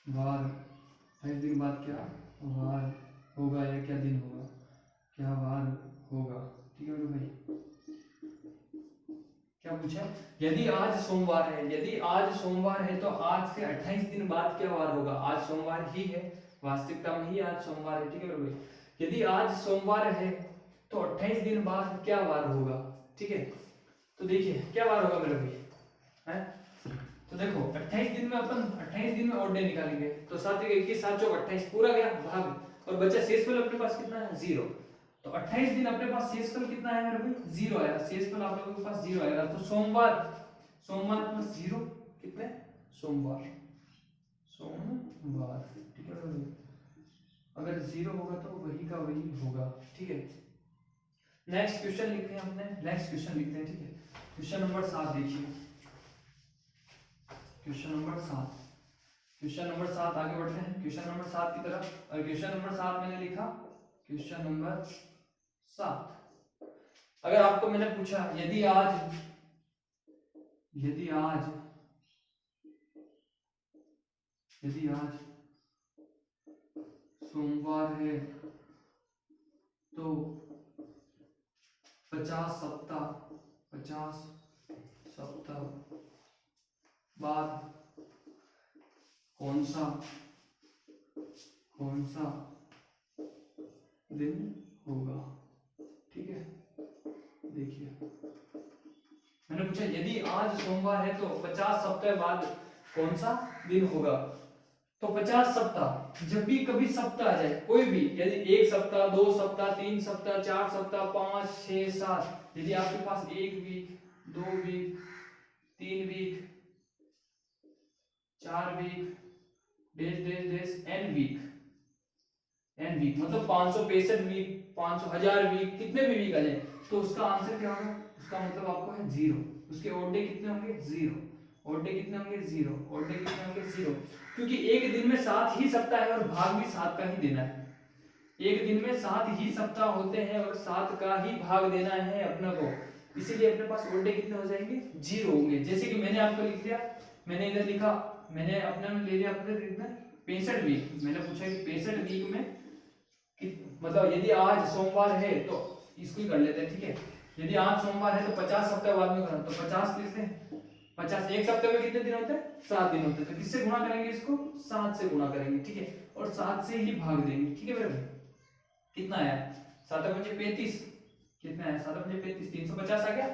वार, 28 दिन बाद क्या वार होगा, या क्या दिन होगा, क्या वार होगा। ठीक है भाई, क्या पूछा, यदि आज सोमवार है तो आज से 28 दिन बाद क्या वार होगा। आज सोमवार ही है, वास्तविकता में ही आज सोमवार है। ठीक है भाई, यदि आज सोमवार है तो 28 दिन बाद क्या वार होगा। ठीक है, तो देखिए क्या वार होगा मेरे भाई, है तो देखो 28 दिन में अपन 28 दिन में ओड डे निकालेंगे, तो 7 1 21 7 चौक 28 पूरा गया भाग, और बचा शेषफल अपने पास कितना है, 0। तो 28 दिन अपने पास शेषफल कितना है मेरे भाई, 0 आया। शेषफल आप लोगों के पास 0 आएगा। तो सोमवार प्लस 0 कितने, सोमवार, ठीक है भाई। अगर 0 होगा तो वही का वही होगा, ठीक है। नेक्स्ट क्वेश्चन लिखते हैं अपने, नेक्स्ट क्वेश्चन लिखते हैं, ठीक है। क्वेश्चन नंबर 7 देखिए, क्वेश्चन नंबर 7, क्वेश्चन नंबर 7 आगे बढ़ते हैं क्वेश्चन नंबर 7 की तरफ। और क्वेश्चन नंबर 7 मैंने लिखा, क्वेश्चन नंबर 7, अगर आपको मैंने पूछा यदि आज सोमवार है तो 50 सप्ताह बाद कौन सा दिन होगा, ठीक है। देखिए मैंने पूछा यदि आज सोमवार है तो 50 सप्ताह बाद कौन सा दिन होगा। तो 50 सप्ताह, जब भी कभी सप्ताह आ जाए कोई भी, यदि 1 सप्ताह, 2 सप्ताह, 3 सप्ताह, 4 सप्ताह, 5, 6, 7, यदि आपके पास 1 week, 2 week, 3 week, 4 week, N week मतलब 565 वीक, 500,000 वीक, कितने भी वीक आ जाए, तो उसका आंसर क्या होगा, उसका मतलब आपको है 0। उसके ओड डे कितने होंगे, 0। ओड डे कितने होंगे, 0। ओड डे कितने होंगे, 0। क्योंकि एक दिन में 7 ही सप्ताह है और भाग भी 7 का ही देना है। एक दिन में 7 ही सप्ताह होते हैं और 7 का ही भाग देना है अपने को, इसीलिए अपने पास ओड डे कितने हो जाएंगे, 0 होंगे। जैसे कि मैंने आपको लिख दिया, मैंने इधर लिखा, मैंने अपने में ले लिया अपने लिखना 65 वीक। मैंने पूछा कि 65 वीक में मतलब यदि आज सोमवार है तो इसको ही कर लेते हैं, ठीक है। यदि आज सोमवार है तो 50 सप्ताह बाद में करना, तो 50 लिखते हैं। 50 एक सप्ताह में कितने दिन होते हैं, 7 दिन होते हैं। तो किससे गुणा करेंगे, इसको 7 से गुणा करेंगे, ठीक है। और 7 से ही भाग देंगे, ठीक है मेरे भाई। कितना आया, 7 × 5 = 35, कितना है 7 × 5 = 35, 350 आ गया,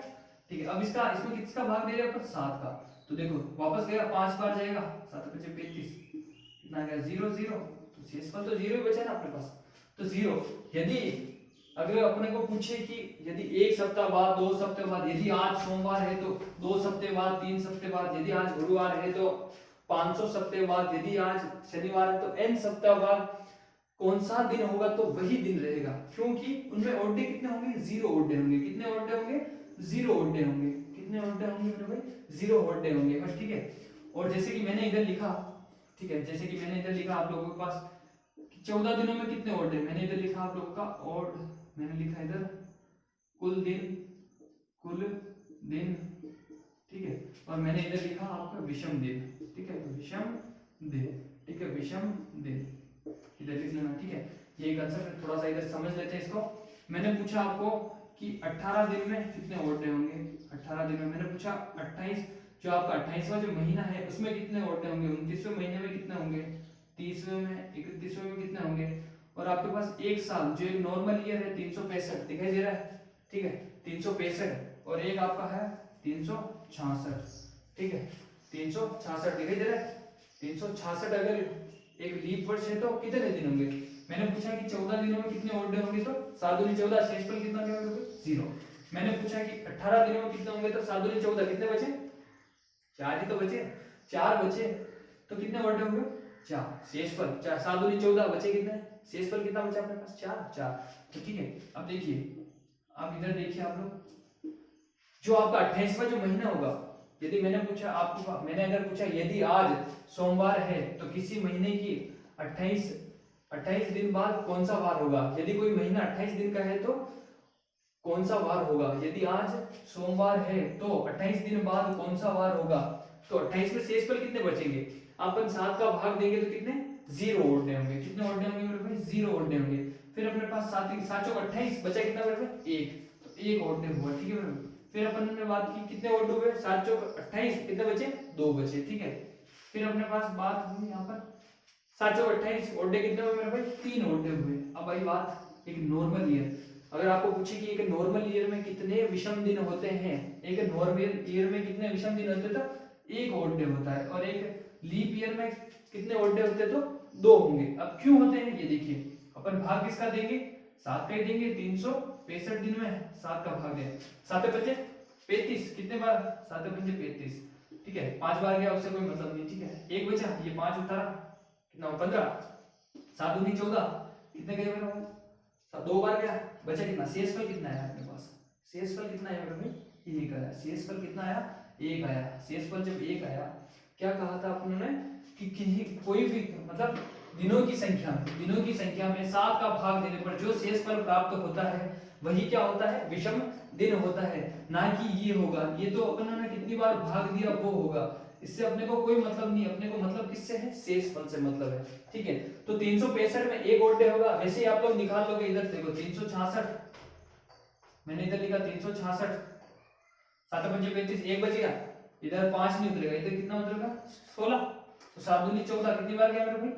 ठीक है। अब इसमें किसका भाग दे रहे हैं अपन, 7 का। तो देखो वापस गया, 5 बार जाएगा, 7 × 5 = 35, कितना आ गया 0 0। तो शेषफल तो 0 ही बचा ना अपने पास, तो 0। यदि अगर अपने को पूछे कि यदि 1 सप्ताह बाद, 2 सप्ताह बाद, यदि आज सोमवार है तो 2 सप्ताह बाद, 3 सप्ताह बाद, यदि आज गुरुवार है तो 500 सप्ताह बाद, यदि आज शनिवार है तो n सप्ताह बाद कौन सा दिन होगा, तो वही दिन रहेगा। क्योंकि उनमें ओड डे कितने होंगे, 0 ओड डे होंगे। कितने ओड डे होंगे, 0 ओड डे होंगे। कितने ओड डे होंगे मेरे भाई, 0 ओड डे होंगे बस, ठीक है। और जैसे कि मैंने इधर लिखा, ठीक है, जैसे कि मैंने इधर लिखा आप लोगों के पास 14 दिनों में कितने ओड डे, मैंने इधर लिखा आप लोगों का ओड, मैंने लिखा इधर कुल दिन, ठीक है। और मैंने इधर लिखा आपका विषम दिन, ठीक है, विषम दिन, ठीक है, विषम दिन इधर लिख लेना, ठीक है। ये कंसेप्ट थोड़ा सा इधर समझ लेते हैं इसको। मैंने पूछा आपको कि 18 दिन में कितने ओड डे होंगे। 18 दिन में मैंने पूछा 28, जो आपका 28वां जो महीना है उसमें कितने ओड डे होंगे, 29वें महीने में कितने होंगे, 30वें में, 31वें में कितने होंगे। और आपके पास एक साल जो एक नॉर्मल ईयर है 365 दिखाई दे रहा है, ठीक है, 365, और एक आपका है 366, ठीक है, 366 दिखाई दे रहा है। 366 अगर एक लीप वर्ष है तो कितने दिन होंगे, मैंने पूछा कि 14 दिनों में कितने ओड डे होंगे, तो 7 दूनी 14, शेषफल कितना क्या होगा, 0। मैंने पूछा कि 18 दिनों में कितने होंगे, तो 7 दूनी 14, कितने बचे, 4 ही तो बचे, 4 बचे, तो कितने ओड डे होंगे, 4। शेषफल 4, 7 दूनी 14, बचे कितने, शेषफल कितना बचा अपने पास, 4। तो ठीक है, अब देखिए, अब इधर देखिए आप लोग, जो आपका 28वां जो महीना होगा, यदि मैंने पूछा आपको, मैंने अगर पूछा यदि आज सोमवार है तो किसी महीने की 28 दिन बाद कौन सा वार होगा। यदि कोई महीना 28 दिन का है तो कौन सा वार होगा। यदि आज सोमवार है तो 28 दिन बाद कौन सा वार होगा। तो 28 में शेषफल कितने बचेंगे, अपन 7 का भाग देंगे तो कितने, 0 ओड डे होंगे। कितने ओड डे होंगे मेरे भाई, 0 ओड डे होंगे। फिर अपने पास 7 चौक 28 बचा कितना मेरे भाई, 1, तो 1 ओड डे हुआ, ठीक है मेरे। फिर अपन ने बात की कितने ओड हुए, 7 चौक 28, कितने बचे, 2 बचे, ठीक है। फिर अपने पास बात हुई यहाँ पर 7 चौक 28, ओड डे कितने हुए मेरे भाई, 3 ओड डे हुए। अब भाई बात एक नॉर्मल ईयर, अगर आपको पूछे कि एक नॉर्मल ईयर में कितने विषम दिन होते हैं, एक नॉर्मल ईयर में कितने विषम दिन होते हैं, तो 1 ओड डे होता है। और एक लीप ईयर में कितने ओड डे होते हैं, तो 2 होंगे। अब क्यों होते हैं ये देखिए, अपन भाग किसका देंगे, 7 का ही देंगे, 365 दिन में 7 का भाग है, 7 पंजे 35, कितने बार, 7 पंजे 35, ठीक है, 5 बार गया उससे कोई मतलब नहीं, ठीक है, एक बचा, ये 5 उतारा, कितना 15, 7 दूनी 14, कितने गए मेरे भाई, 2 बार गया, बचा कितना, शेषफल कितना आया अपने पास, शेषफल कितना आया मेरे भाई, 1 आया, शेषफल कितना आया, 1 आया, शेषफल जब 1 आया, क्या कहा था अपने कि किसी कोई भी मतलब दिनों की संख्या में 7 का भाग देने पर जो शेषफल प्राप्त होता है वही क्या होता है, विषम दिन होता है, ना कि ये होगा, ये तो अपन ने कितनी बार भाग दिया वो होगा, इससे अपने को कोई मतलब नहीं, अपने को मतलब किससे है, शेषफल से मतलब है, ठीक है। तो 365 में एक ओड डे होगा, वैसे ही आप लोग निकाल लोगे, इधर देखो 366, मैंने इधर लिखा 366, 7 पंजे 35, एक बचेगा, इधर 5 नहीं उतरेगा, इधर कितना उतरेगा 16, तो 7 दूनी 14, कितनी बार गया मेरे भाई,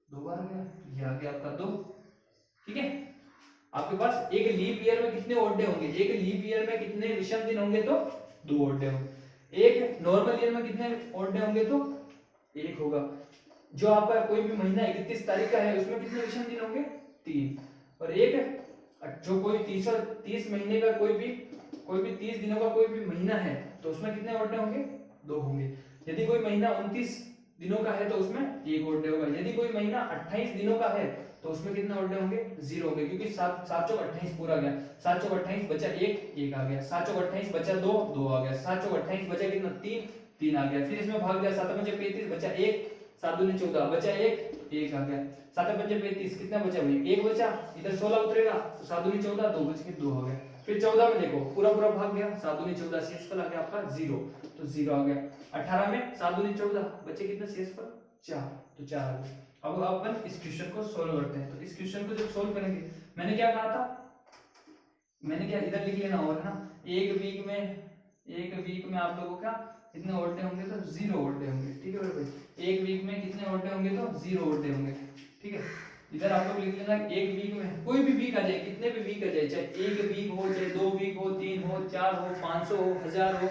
2 बार गया, ये आ गया आपका 2, ठीक है। आपके पास एक लीप ईयर में कितने ओड डे होंगे, एक लीप ईयर में कितने विषम दिन होंगे, तो 2 ओड डे होंगे, एक नॉर्मल ईयर में कितने ओड डे होंगे, तो 1 होगा, जो आपका कोई भी महीना 31 तारीख का है उसमें कितने विषम दिन होंगे, 3, और एक जो कोई 30 महीने का कोई भी 30 दिनों का कोई भी महीना है तो उसमें कितने ओड डे होंगे, 2 होंगे। यदि कोई महीना 29 दिनों का है तो उसमें 1 ओड डे होगा, यदि कोई महीना 28 दिनों का है तो उसमें कितने ओड डे होंगे, 0 होंगे, क्योंकि 7 चौक 28 पूरा गया, 7 चौक 28 बचा 1 आ गया, 7 चौक 28 बचा 2 आ गया, 7 चौक 28 बचा कितना 3 आ गया, फिर इसमें भाग दिया 7 पंजे 35 बचा 1, 7 दूनी 14 बचा 1 आ गया, 7 पंजे 35 कितना बचा भाई, 1 बचा, इधर 16 उतरेगा तो 7 दूनी 14, 2 बच के 2 हो गया, फिर 14 में देखो पूरा भाग गया, 7 दूनी 14, शेषफल आ गया आपका 0, तो 0 आ गया, 18 में 7 दूनी 14 बचे कितना शेषफल 4, तो 4 आ गया। अब अपन इस क्वेश्चन को सोल्व करते हैं, तो इस क्वेश्चन को जब सोल्व करेंगे, मैंने क्या कहा था, मैंने क्या इधर लिख लेना और है ना, एक वीक में आप लोगों का कितने ओड डे होंगे, तो 0 ओड डे होंगे, ठीक है भाई, एक वीक में कितने ओड डे होंगे, तो 0 ओड डे होंगे, ठीक है। इधर आप लोग लिख लेना, एक वीक में कोई भी वीक आ जाए, कितने भी वीक आ जाए, चाहे एक वीक हो, चाहे 2 वीक हो, 3 हो, 4 हो, 500 हो, 1000 हो,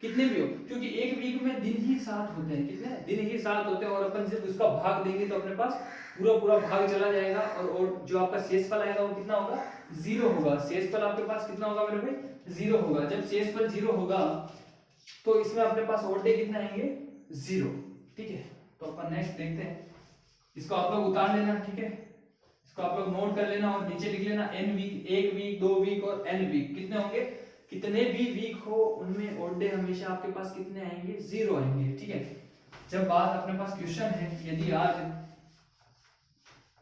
कितने भी हो, क्योंकि एक वीक में दिन ही 7 होते हैं, कितने दिन ही 7 होते हैं, और अपन सिर्फ उसका भाग देंगे तो अपने पास पूरा भाग चला जाएगा, और जो आपका शेषफल आएगा वो कितना होगा, 0 होगा, शेषफल आपके पास कितना होगा मेरे भाई, 0 होगा। जब शेषफल 0 होगा तो इसमें अपने पास ओड डे कितने आएंगे, 0, ठीक है। तो अपन नेक्स्ट देखते हैं, इसको आप लोग उतार लेना, ठीक है, इसको आप लोग नोट कर लेना और नीचे लिख लेना n वीक, 1 वीक, 2 वीक और n वीक, कितने होंगे, कितने भी वीक हो उनमें ओड डे हमेशा आपके पास कितने आएंगे, 0 आएंगे, ठीक है। जब बात अपने पास क्वेश्चन है, यदि आज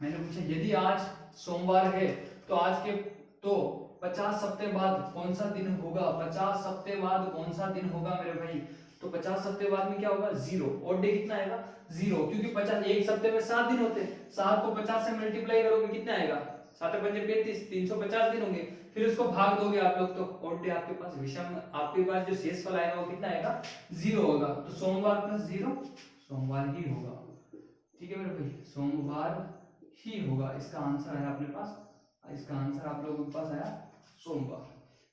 मैंने पूछा, यदि आज सोमवार है तो आज के तो 50 सप्ताह बाद कौन सा दिन होगा, 50 सप्ताह बाद कौन सा दिन होगा मेरे भाई, तो 50 सप्ताह बाद में क्या होगा, 0, ओड डे कितना आएगा, 0, क्योंकि 50 एक सप्ताह में 7 दिन होते हैं, 7 को 50 से मल्टीप्लाई करोगे कितना आएगा, 7 पंजे 35, 350 दिन होंगे, फिर उसको भाग दोगे आप लोग तो ओड डे आपके पास विषम, आपके पास जो शेषफल आएगा वो कितना आएगा, 0 होगा, तो सोमवार प्लस 0 सोमवार ही होगा, ठीक है मेरे भाई, सोमवार ही होगा, इसका आंसर आया अपने पास, इसका आंसर आप लोगों के पास आया सोमवार,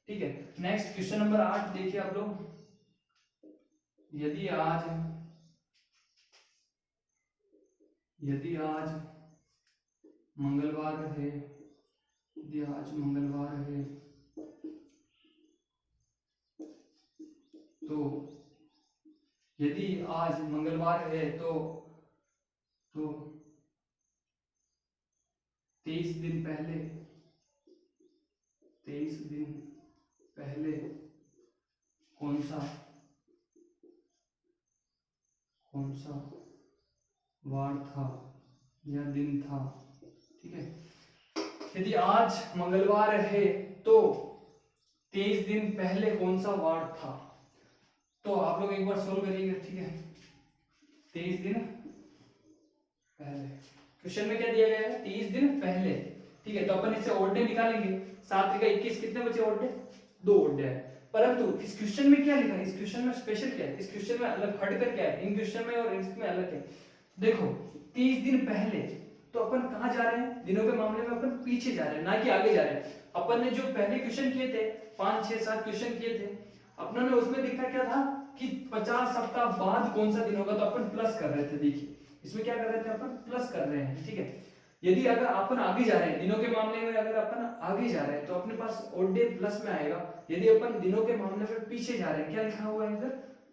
ठीक है। नेक्स्ट क्वेश्चन नंबर 8 देखिए आप लोग, यदि आज मंगलवार है, यदि आज मंगलवार है तो यदि आज मंगलवार है तो 23 दिन पहले कौन सा वार था या दिन था, ठीक है। यदि आज मंगलवार है तो 23 दिन पहले कौन सा वार था, तो आप लोग एक बार सोल्व करिएगा, ठीक है। 23 दिन पहले क्वेश्चन में क्या दिया गया है, 30 दिन पहले, ठीक है, तो अपन इससे ओड डे निकालेंगे, 7 का 21 कितने बचे ओड डे, 2 ओड डे है, परंतु इस क्वेश्चन में क्या लिखा है, इस क्वेश्चन में स्पेशल क्या है, इस क्वेश्चन में अलग हटकर क्या है, इन क्वेश्चन में और इसमें अलग है। देखो 30 दिन पहले, तो अपन कहां जा रहे हैं, दिनों के मामले में अपन पीछे जा रहे हैं, ना कि आगे जा रहे हैं। अपन ने जो पहले क्वेश्चन किए थे, 5 6 7 क्वेश्चन किए थे, अपनों ने उसमें देखा क्या था कि 50 सप्ताह बाद कौन सा दिन होगा, तो अपन प्लस कर रहे थे, देखिए इसमें क्या कर रहे थे, अपन प्लस कर रहे हैं, ठीक है। यदि अगर अपन आगे जा रहे हैं दिनों के मामले में, अगर अपन आगे जा रहे हैं तो अपने पास ओड डे प्लस में आएगा। यदि अपन दिनों के मामले में पीछे जा रहे हैं, क्या लिखा हुआ है इधर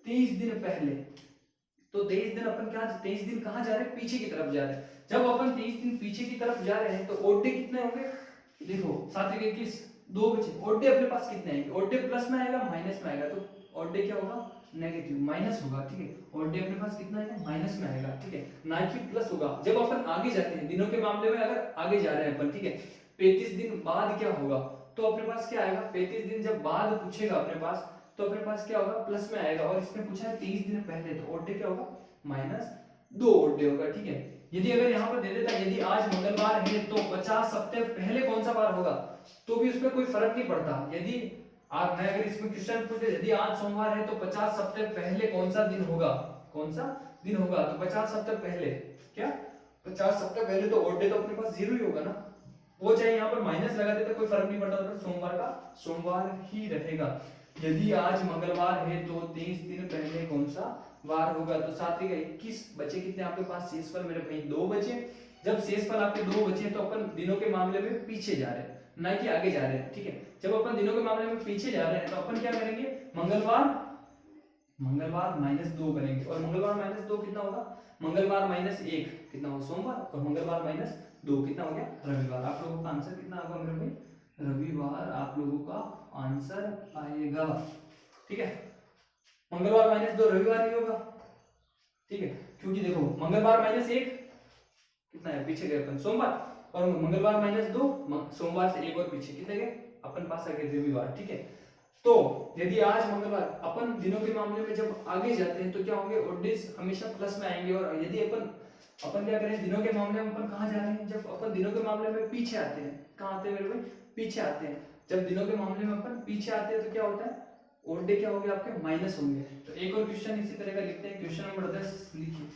23 दिन पहले, तो 23 दिन अपन क्या 23 दिन कहाँ जा रहे हैं, पीछे की तरफ जा रहे हैं। जब अपन 23 दिन पीछे की तरफ जा रहे हैं तो ओड डे कितने होंगे, देखो 7 के 21 2 बचे। ओड डे अपने पास कितने आएंगे, ओड डे प्लस में आएगा माइनस में आएगा, तो ओड डे क्या होगा नेगेटिव माइनस होगा, ठीक है। ओड डे अपने पास कितना आएगा माइनस में आएगा, ठीक है, ना कि प्लस होगा। जब अपन आगे जाते हैं दिनों के मामले में, अगर आगे जा रहे हैं अपन, ठीक है, 35 दिन बाद क्या होगा, तो अपने पास क्या आएगा 35 दिन जब बाद पूछेगा अपने पास, तो अपने पास क्या होगा प्लस में आएगा। और इसमें पूछा है 23 दिन पहले, तो ओड डे क्या होगा -2 ओड डे होगा, ठीक है। यदि अगर यहाँ पर दे देता यदि आज मंगलवार है तो 50 सप्ताह पहले कौन सा बार होगा, तो भी उसमें कोई फर्क नहीं पड़ता। यदि आप मैं अगर इसमें क्वेश्चन पूछे यदि आज सोमवार है तो 50 सप्ताह पहले कौन सा दिन होगा, कौन सा दिन होगा, तो 50 सप्ताह पहले क्या 50 सप्ताह पहले, तो ओड डे तो अपने पास 0 ही होगा ना, वो चाहे यहाँ पर माइनस लगा देते कोई फर्क नहीं पड़ता, तो सोमवार का सोमवार ही रहेगा। यदि आज मंगलवार है तो 23 दिन पहले कौन सा वार होगा, तो 7 के 21 बचे, कितने आपके पास शेषफल मेरे भाई 2 बचे। जब शेषफल आपके 2 बचे तो अपन दिनों के मामले में पीछे जा रहे हैं ना कि आगे जा रहे हैं, ठीक है। जब अपन दिनों के मामले में पीछे जा रहे हैं तो अपन क्या करेंगे, मंगलवार -2 करेंगे, और मंगलवार -2 कितना होगा, मंगलवार -1 कितना होगा सोमवार, और मंगलवार -2 कितना हो गया रविवार। आप लोगों का आंसर कितना होगा मेरे भाई, रविवार आप लोगों का आंसर आएगा, ठीक है। मंगलवार -2 रविवार ही होगा, ठीक है, क्योंकि देखो मंगलवार -1 कितना है पीछे गए अपन सोमवार, और मंगलवार -2 सोमवार से एक और पीछे कितने गए अपन पास आ गए रविवार, ठीक है। तो यदि आज मंगलवार अपन दिनों के मामले में जब आगे जाते हैं तो क्या होंगे ओड डेज हमेशा प्लस में आएंगे। और यदि अपन क्या करें दिनों के मामले में अपन कहाँ जा रहे हैं, जब अपन दिनों के मामले में पीछे आते हैं, कहाँ आते हैं मेरे भाई पीछे आते हैं। जब दिनों के मामले में अपन पीछे आते हैं तो क्या होता है ओड डे क्या होंगे आपके माइनस होंगे। तो एक और क्वेश्चन इसी तरह का लिखते हैं, क्वेश्चन नंबर 10 लिखिए,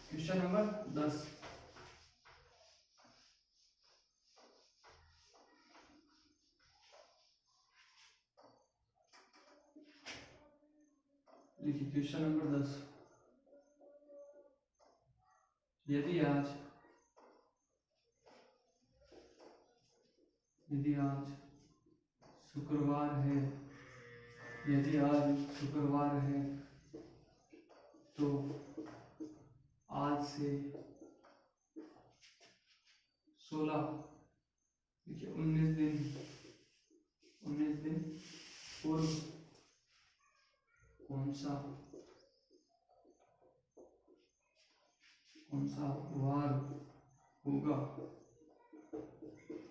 क्वेश्चन नंबर 10 लिखिए, क्वेश्चन नंबर 10। यदि आज शुक्रवार है, यदि आज शुक्रवार है तो आज से 16 देखिए 19 दिन पूर्व कौन सा वार होगा,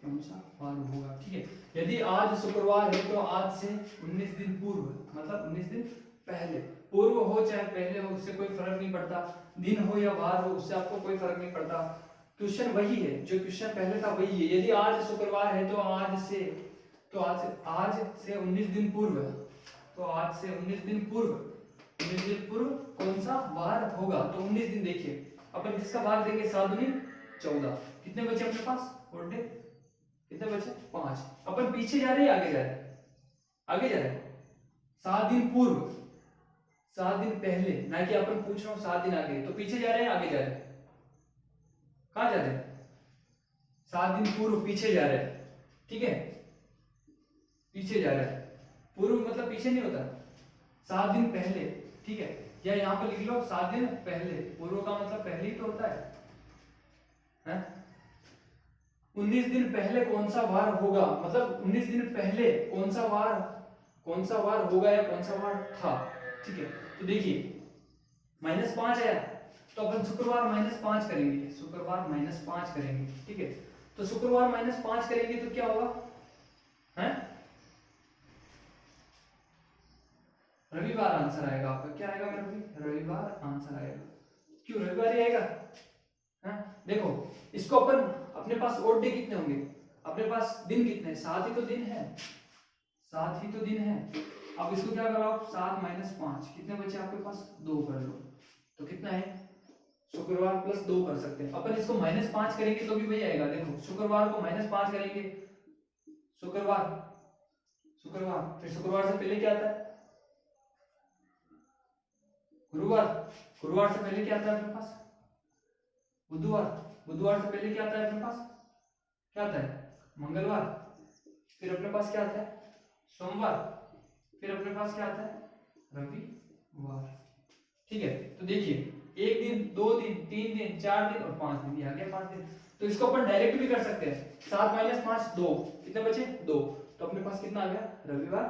कौन सा वार होगा, ठीक है। यदि आज शुक्रवार है तो आज से 19 दिन पूर्व, मतलब 19 दिन पहले, पूर्व हो चाहे पहले हो उससे कोई फर्क नहीं पड़ता, दिन हो या वार हो उससे आपको कोई फर्क नहीं पड़ता। क्वेश्चन वही है जो क्वेश्चन पहले था वही है। यदि आज शुक्रवार है तो आज से 19 दिन पूर्व, तो आज से 19 दिन पूर्व कौन सा वार होगा, तो 19 दिन देखिए अपन किसका भाग देंगे 7 दूनी 14, कितने बचे अपने पास ओड डे कितने बचे 5। अपन पीछे जा रहे हैं आगे जा रहे हैं, आगे जा रहे हैं 7 दिन पूर्व 7 दिन पहले, ना कि अपन पूछ रहा हूं 7 दिन आगे, तो पीछे जा रहे हैं आगे जा रहे हैं, कहां जा रहे हैं 7 दिन पूर्व पीछे जा रहे हैं, ठीक है, पीछे जा रहे हैं। पूर्व मतलब पीछे नहीं होता, 7 दिन पहले, ठीक है, या यहाँ पर लिख लो 7 दिन पहले, पूर्व का मतलब पहले ही तो होता है? 19 दिन पहले कौन सा वार होगा, मतलब 19 दिन पहले कौन सा वार होगा या कौन सा वार था, ठीक है। तो देखिए -5 आया तो अपन शुक्रवार -5 करेंगे, शुक्रवार -5 करेंगे, ठीक है। तो शुक्रवार -5 करेंगे तो क्या होगा, हैं रविवार आंसर आएगा आपका, क्या आएगा मेरे भाई रविवार आंसर आएगा। क्यों रविवार ही आएगा, हैं देखो इसको अपन अपने पास ओड डे कितने होंगे, अपने पास दिन कितने 7 ही तो दिन है, 7 ही तो दिन है। अब इसको क्या करो आप 7 - 5 कितने बचे आपके पास 2 कर लो, तो कितना है शुक्रवार प्लस 2 कर सकते हैं अपन। इसको -5 करेंगे तो भी वही आएगा, देखो शुक्रवार को -5 करेंगे, शुक्रवार फिर शुक्रवार से पहले क्या आता है गुरुवार से पहले क्या आता है अपने पास बुधवार, बुधवार से पहले क्या आता है अपने पास, क्या आता है मंगलवार, फिर अपने पास क्या आता है सोमवार, फिर अपने पास क्या आता है रविवार। ठीक है, तो देखिए 1 दिन 2 दिन 3 दिन 4 दिन और 5 दिन, ये आ गया 5 दिन। तो इसको अपन डायरेक्ट भी कर सकते हैं, 7 - 5 2, कितने बचे 2, तो अपने पास कितना आ गया रविवार।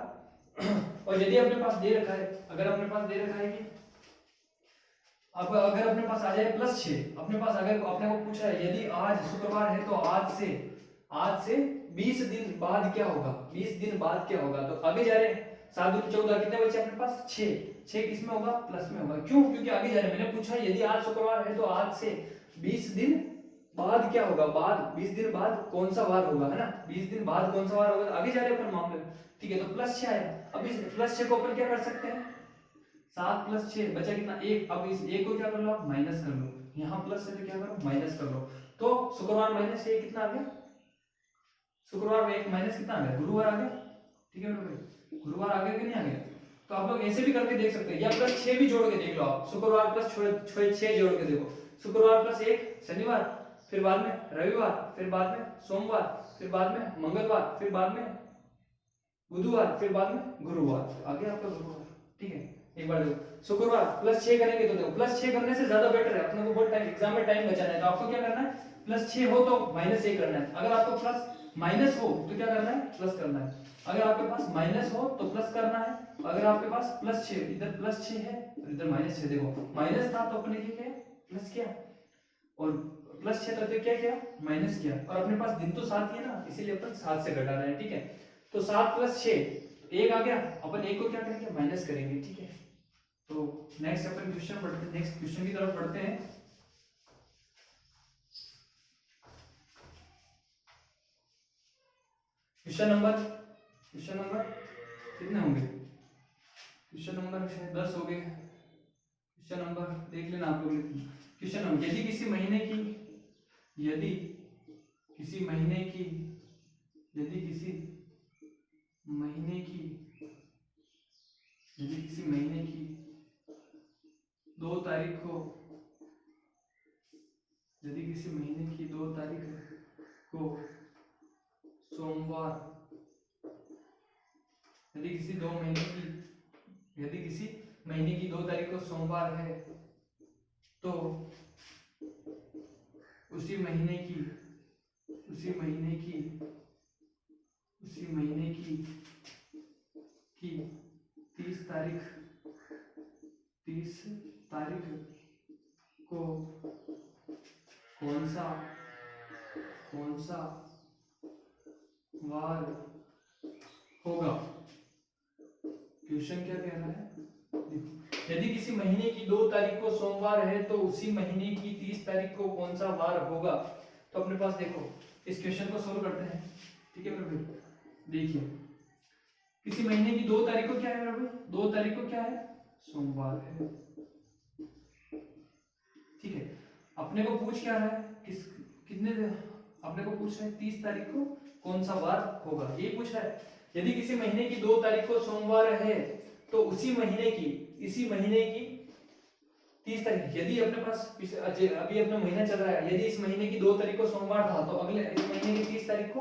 और यदि अपने पास दे रखा है, अगर अपने पास दे रखा है कि अब अगर अपने पास आ जाए +6, अपने पास अगर अपने को पूछा है यदि आज शुक्रवार है तो आज से 20 दिन बाद क्या होगा, 20 दिन बाद क्या होगा, तो आगे जा रहे हैं 7 दूनी 14, कितने बचे अपने पास 6 किस में होगा प्लस में होगा, क्यों, क्योंकि आगे जा रहे हैं। मैंने पूछा यदि आज शुक्रवार है तो आज से 20 दिन बाद क्या होगा, बाद 20 दिन बाद कौन सा वार होगा, है ना, 20 दिन बाद कौन सा वार होगा, तो आगे जा रहे हैं अपन मामले में। ठीक है, तो +6 आया। अब इस +6 को अपन क्या कर सकते हैं, 7 + 6 बचा कितना 1, अब इस 1 को क्या कर लो आप माइनस कर लो, यहाँ प्लस है तो क्या करो माइनस कर लो, तो शुक्रवार -1 कितना आ गया, शुक्रवार में 1 माइनस कितना आ गया गुरुवार आ गया। ठीक है भाई, गुरुवार आ गया कि नहीं आ गया, तो आप लोग ऐसे भी करके देख सकते हैं, या +6 भी जोड़ के देख लो आप, शुक्रवार +6 जोड़ के देखो, शुक्रवार +1 शनिवार, फिर बाद में रविवार, फिर बाद में सोमवार, फिर बाद में मंगलवार, फिर बाद में बुधवार, फिर बाद में गुरुवार, आ गया आपका गुरुवार। ठीक है, एक बार देखो शुक्रवार +6 करेंगे तो देखो +6 करने से ज्यादा बेटर है, अपने को बहुत टाइम एग्जाम में टाइम बचाना है, तो आपको क्या करना है +6 हो तो -1 करना है, अगर आपको प्लस माइनस हो तो क्या करना है प्लस करना है, अगर आपके पास माइनस हो तो प्लस करना है, अगर आपके पास +6 इधर +6 है और इधर -6, देखो माइनस था तो अपने क्या प्लस किया, और +6 था तो क्या किया माइनस किया, और अपने पास दिन तो 7 ही है ना, इसीलिए अपन 7 से घटा रहे हैं। ठीक है, तो 7 + 6 1 आ गया, अपन 1 को क्या करेंगे माइनस करेंगे। ठीक है, तो नेक्स्ट अपन क्वेश्चन पढ़ते हैं, नेक्स्ट क्वेश्चन की तरफ बढ़ते हैं। क्वेश्चन नंबर कितने होंगे, क्वेश्चन नंबर 10 हो गए, क्वेश्चन नंबर देख लेना आप लोग। क्वेश्चन नंबर यदि किसी महीने की यदि किसी महीने की 2 तारीख को सोमवार, यदि किसी महीने की 2 तारीख को सोमवार है तो उसी महीने की 30 तारीख को कौन सा वार होगा। क्वेश्चन क्या कह रहा है, यदि किसी महीने की 2 तारीख को सोमवार है तो उसी महीने की 30 तारीख को कौन सा वार होगा। तो अपने पास देखो इस क्वेश्चन को सोल्व करते हैं। ठीक है मेरे भाई, देखिए किसी महीने की 2 तारीख को क्या है मेरे भाई, 2 तारीख को क्या है सोमवार है। ठीक है, अपने को पूछ क्या रहा है अपने को पूछ रहा है 30 तारीख को कौन सा वार होगा, ये पूछ रहा है। यदि किसी महीने की 2 तारीख को सोमवार है तो इसी महीने की 30 तारीख, यदि अपने पास अभी अपना महीना चल रहा है, यदि इस महीने की 2 तारीख को सोमवार था तो अगले इस महीने की 30 तारीख को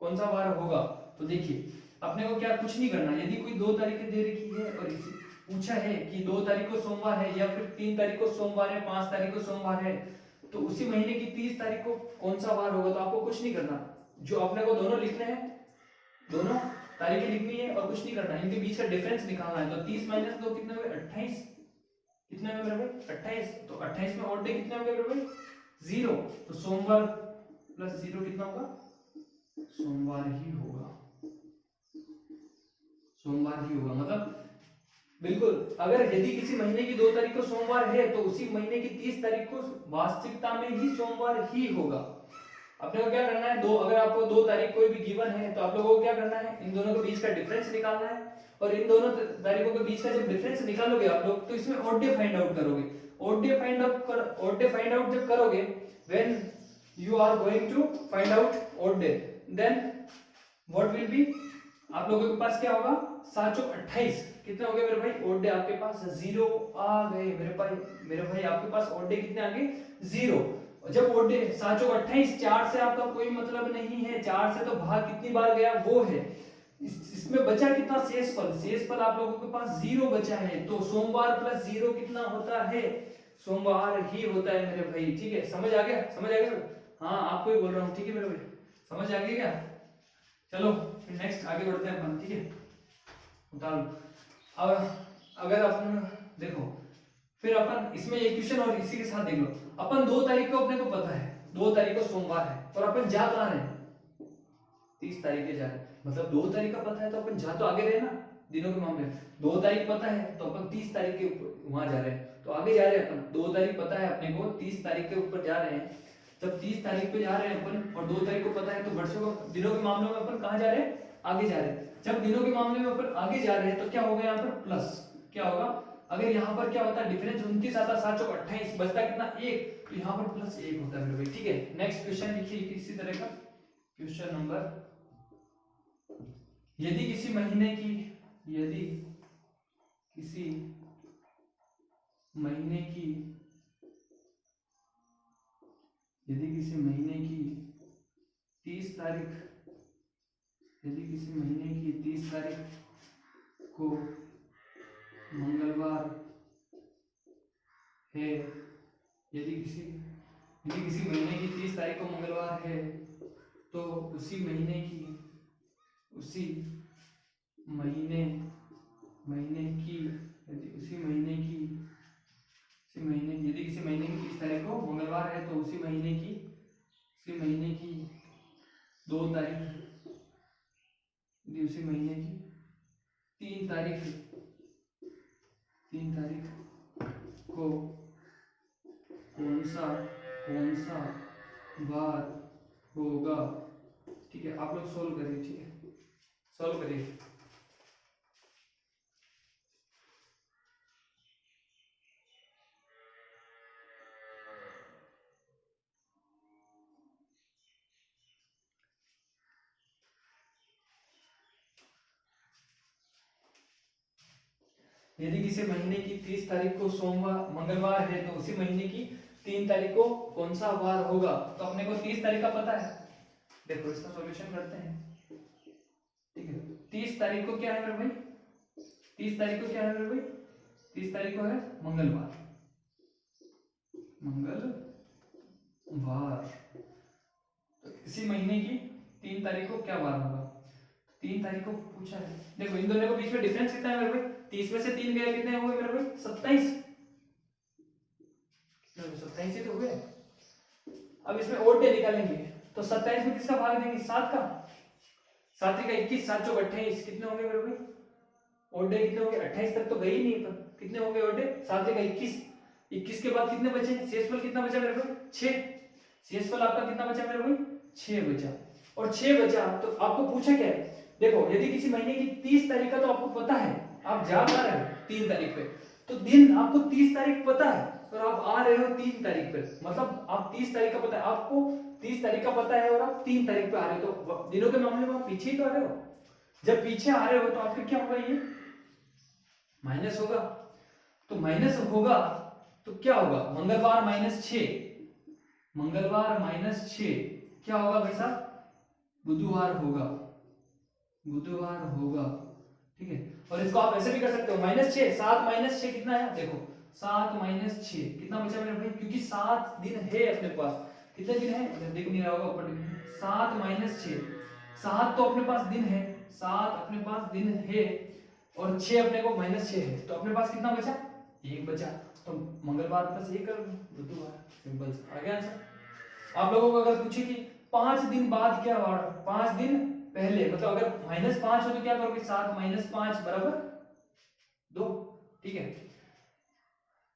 कौन सा वार होगा। तो देखिए अपने को क्या कुछ नहीं करना, यदि कोई 2 तारीखें दे रखी है और इसी पूछा है कि 2 तारीख को सोमवार है या फिर 3 तारीख को सोमवार है, 5 तारीख को सोमवार है, तो उसी महीने की 30 तारीख को कौन सा वार होगा। तो आपको कुछ नहीं करना, जो अपने को दोनों लिखने हैं, दोनों तारीखें लिखनी है और कुछ नहीं करना, इनके बीच का डिफरेंस निकालना है। तो 30 - 2 कितने हुए 28, कितने हुए मेरे भाई 28, तो 28 में और डे कितने हो गए मेरे भाई 0, तो सोमवार + 0 कितना होगा सोमवार ही होगा, मतलब बिल्कुल। अगर यदि किसी महीने की 2 तारीख को सोमवार है तो उसी महीने की 30 तारीख को वास्तविकता में ही सोमवार ही होगा। अपने को क्या करना है, अगर आपको 2 तारीख कोई भी गिवन है तो आप लोगों को क्या करना है, इन दोनों के बीच का डिफरेंस निकालना है, और इन दोनों तारीखों के बीच का जब डिफरेंस निकालोगे आप लोग तो इसमें ऑड डे फाइंड आउट करोगे। ऑड डे फाइंड आउट जब करोगे, when you are going to find out odd day, then what will be, आप लोगों के पास क्या होगा 7 चौक 28, कितने हो गए मेरे भाई ऑड डे आपके पास 0 आ गए मेरे भाई आपके पास ऑड डे कितने आ गए 0। जब ओड डे 7 चौक 28, 4 से आपका कोई मतलब नहीं है, 4 से तो भाग कितनी बार गया वो है। इसमें बचा कितना शेषफल, शेषफल आप लोगों के पास 0 बचा है, तो सोमवार प्लस 0 कितना होता है, सोमवार ही होता है मेरे भाई। ठीक है, समझ आ गया, समझ आ गया? हाँ आपको ही बोल रहा हूँ, ठीक है मेरे भाई, समझ आ गया क्या? चलो फिर नेक्स्ट आगे बढ़ते हैं अपन, ठीक है, उतारो। अब अगर अपन देखो, फिर अपन इसमें एक क्वेश्चन और इसी के साथ देख लो। अपन 2 तारीख को अपने को पता है, 2 तारीख को सोमवार है, और अपन जा कहाँ रहे हैं, 30 तारीख के जा रहे हैं। मतलब 2 तारीख का पता है तो अपन जा तो आगे रहे ना, दिनों के मामले में 2 तारीख पता है तो अपन 30 तारीख के वहां जा रहे हैं, तो आगे जा रहे हैं अपन। 2 तारीख पता है अपने को, 30 तारीख के ऊपर जा रहे हैं। जब 30 तारीख पे जा रहे हैं अपन और 2 तारीख को पता है, तो वर्षों को दिनों के मामले में अपन कहाँ जा रहे हैं, आगे जा रहे हैं। जब दिनों के मामले में अपन आगे जा रहे हैं तो क्या होगा यहाँ पर प्लस, क्या होगा, अगर यहाँ पर क्या होता है डिफरेंस 29 आता है, 7 चौक 28, बचता कितना 1, तो यहाँ पर प्लस 1 होता है मेरे भाई। ठीक है, नेक्स्ट क्वेश्चन लिखिए इसी तरह का क्वेश्चन नंबर, यदि किसी महीने की, यदि किसी महीने की, यदि किसी महीने की 30 तारीख, यदि किसी महीने की 30 तारीख को मंगलवार है, यदि किसी महीने की 30 तारीख को मंगलवार है, तो उसी महीने की यदि उसी महीने की 30 तारीख को मंगलवार है, तो उसी महीने की 2 तारीख, यदि उसी महीने की 3 तारीख को कौन सा वार होगा। ठीक है, आप लोग सोल्व करिए, ठीक है, सॉल्व करिए। यदि किसी महीने की 30 तारीख को सोमवार मंगलवार है, तो उसी महीने की 3 तारीख को कौन सा वार होगा। तो अपने को 30 तारीख का पता है, देखो इसका सॉल्यूशन करते हैं। ठीक है, 30 तारीख को क्या है मेरे भाई, 30 तारीख को क्या है मेरे भाई, 30 तारीख को है मंगलवार, तो इसी महीने की 3 तारीख को क्या वार होगा। 3 तारीख को पूछा है, देखो इन दोनों के बीच में डिफरेंस कितना है मेरे भाई, 30 में से 3 गए कितने हो गए मेरे भाई, 27, 27 ही तो हुए। अब इसमें ओड डे निकालेंगे, तो 27 में किसका भाग देंगे, 7 का, 7 का 21, 7 चौक 28, कितने होंगे मेरे भाई, ओड डे कितने होंगे, 28 तक तो गए ही नहीं, पर कितने होंगे ओड डे, 7 का 21, 21 के बाद कितने बचे, शेषफल कितना बचा मेरे भाई, 6, शेषफल आपका कितना बचा मेरे भाई, 6 बचा। और 6 बचा तो आपको पूछा क्या है, देखो यदि किसी महीने की 30 तारीख का तो आपको पता है, आप जा रहे हो 3 तारीख पे, तो दिन आपको 30 तारीख पता है और आप आ रहे हो 3 तारीख पे, मतलब आप 30 तारीख का पता है, आपको 30 तारीख का पता है और आप 3 तारीख पे आ रहे हो, तो दिनों के मामले में आप पीछे ही तो आ रहे हो। जब पीछे आ रहे हो तो आपका क्या होगा, ये माइनस होगा, तो माइनस होगा तो क्या होगा, मंगलवार -6, मंगलवार -6 क्या होगा भाई साहब, बुधवार होगा, बुधवार होगा। ठीक है, और इसको आप ऐसे भी कर सकते हो, -6, 7 - 6 कितना है, देखो 7 - 6 कितना बचा मेरे भाई, क्योंकि 7 दिन है अपने पास, कितने दिन है देख नहीं रहा होगा ऊपर, 7 - 6, 7 तो अपने पास दिन है, 7 अपने पास दिन है और 6 अपने को -6 है, तो अपने पास कितना बचा, 1 बचा, तो मंगलवार प्लस 1 कर बुधवार, सिंपल आ गया आंसर। आप लोगों को अगर पूछे कि 5 दिन बाद क्या वार, 5 दिन पहले, मतलब अगर -5 हो तो क्या करोगे, 7 - 5 बराबर 2। ठीक है,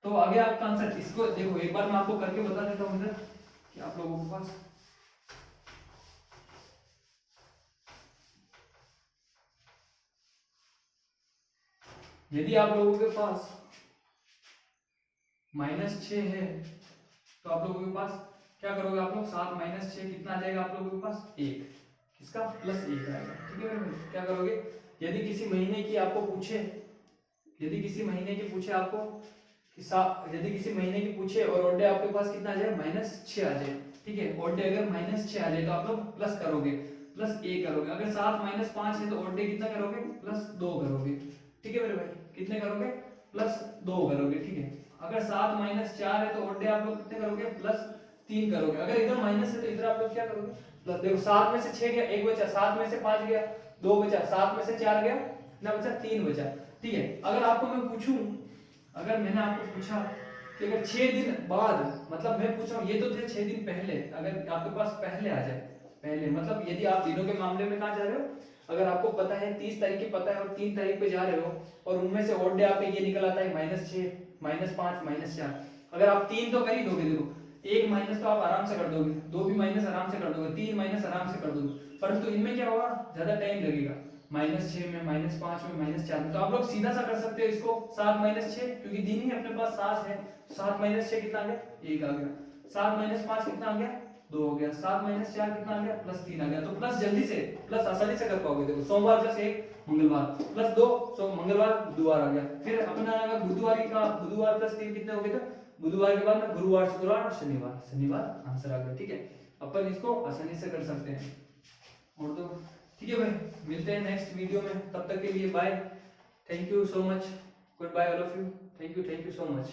तो आगे आपका आंसर, इसको देखो एक बार मैं आपको करके बता देता हूं इधर कि आप लोगों के पास, यदि आप लोगों के पास -6 है, तो आप लोगों के पास क्या करोगे, आप लोग 7 - 6 कितना आ जाएगा आप लोगों के पास, 1, किसका +1 आएगा। ठीक है, क्या करोगे, यदि किसी महीने की आपको पूछे, यदि किसी महीने की पूछे आपको यदि किसी महीने की पूछे और ऑड डे आपके पास कितना आ जाए -6 आ जाए, ठीक है, ऑड डे अगर -6 आ जाए तो आप लोग प्लस करोगे, +1 करोगे। अगर 7 -5 है तो ऑड डे कितना करोगे +2 करोगे, ठीक है मेरे भाई, कितने करोगे +2 करोगे, ठीक है। अगर 7 -4 है तो ऑड डे आप लोग कितने करोगे +3 करोगे। अगर इधर माइनस है तो इधर आप लोग क्या करोगे प्लस। देखो 7 में से 6 गया, 1 बचा, 7 में से 5 गया, 2 बचा, 7 में से 4 गया, कितना बचा 3 बचा, ठीक है। अगर आपको मैं पूछूं, अगर मैंने आपको पूछा कि अगर 6 दिन बाद, मतलब मैं पूछ रहा हूँ ये तो थे 6 दिन पहले, अगर आपके पास पहले आ जाए, पहले मतलब यदि आप दिनों के मामले में कहाँ जा रहे हो, अगर आपको पता है 30 तारीख की पता है और 3 तारीख पे जा रहे हो और उनमें से ऑड डे आपके ये निकल आता है -6 -5 -4, अगर आप 3 तो कर ही दोगे, देखो 1 माइनस तो आप आराम से कर दोगे, 2 भी माइनस आराम से कर दोगे, 3 माइनस आराम से कर दोगे, परंतु इनमें क्या होगा ज्यादा टाइम लगेगा, -6 में -5 में -4 में। तो आप लोग सीधा सा कर सकते हो इसको 7 -6, क्योंकि दिन ही अपने पास 7 है, 7 -6 कितना आ गया 1 आ गया, 7 -5 कितना आ गया 2 हो गया, 7 -4 कितना आ गया +3 आ गया। तो प्लस जल्दी से प्लस आसानी से कर पाओगे, देखो सोमवार +1 मंगलवार +2 सो मंगलवार बुधवार आ गया, फिर अपना आएगा बुधवार का, बुधवार +3 कितने हो गए, तो बुधवार के बाद में गुरुवार शुक्रवार और शनिवार, शनिवार आंसर आ गया, ठीक है। अपन इसको आसानी से कर सकते हैं, और तो ठीक है भाई, मिलते हैं नेक्स्ट वीडियो में, तब तक के लिए bye, thank you so much, good bye all of you, thank you so much.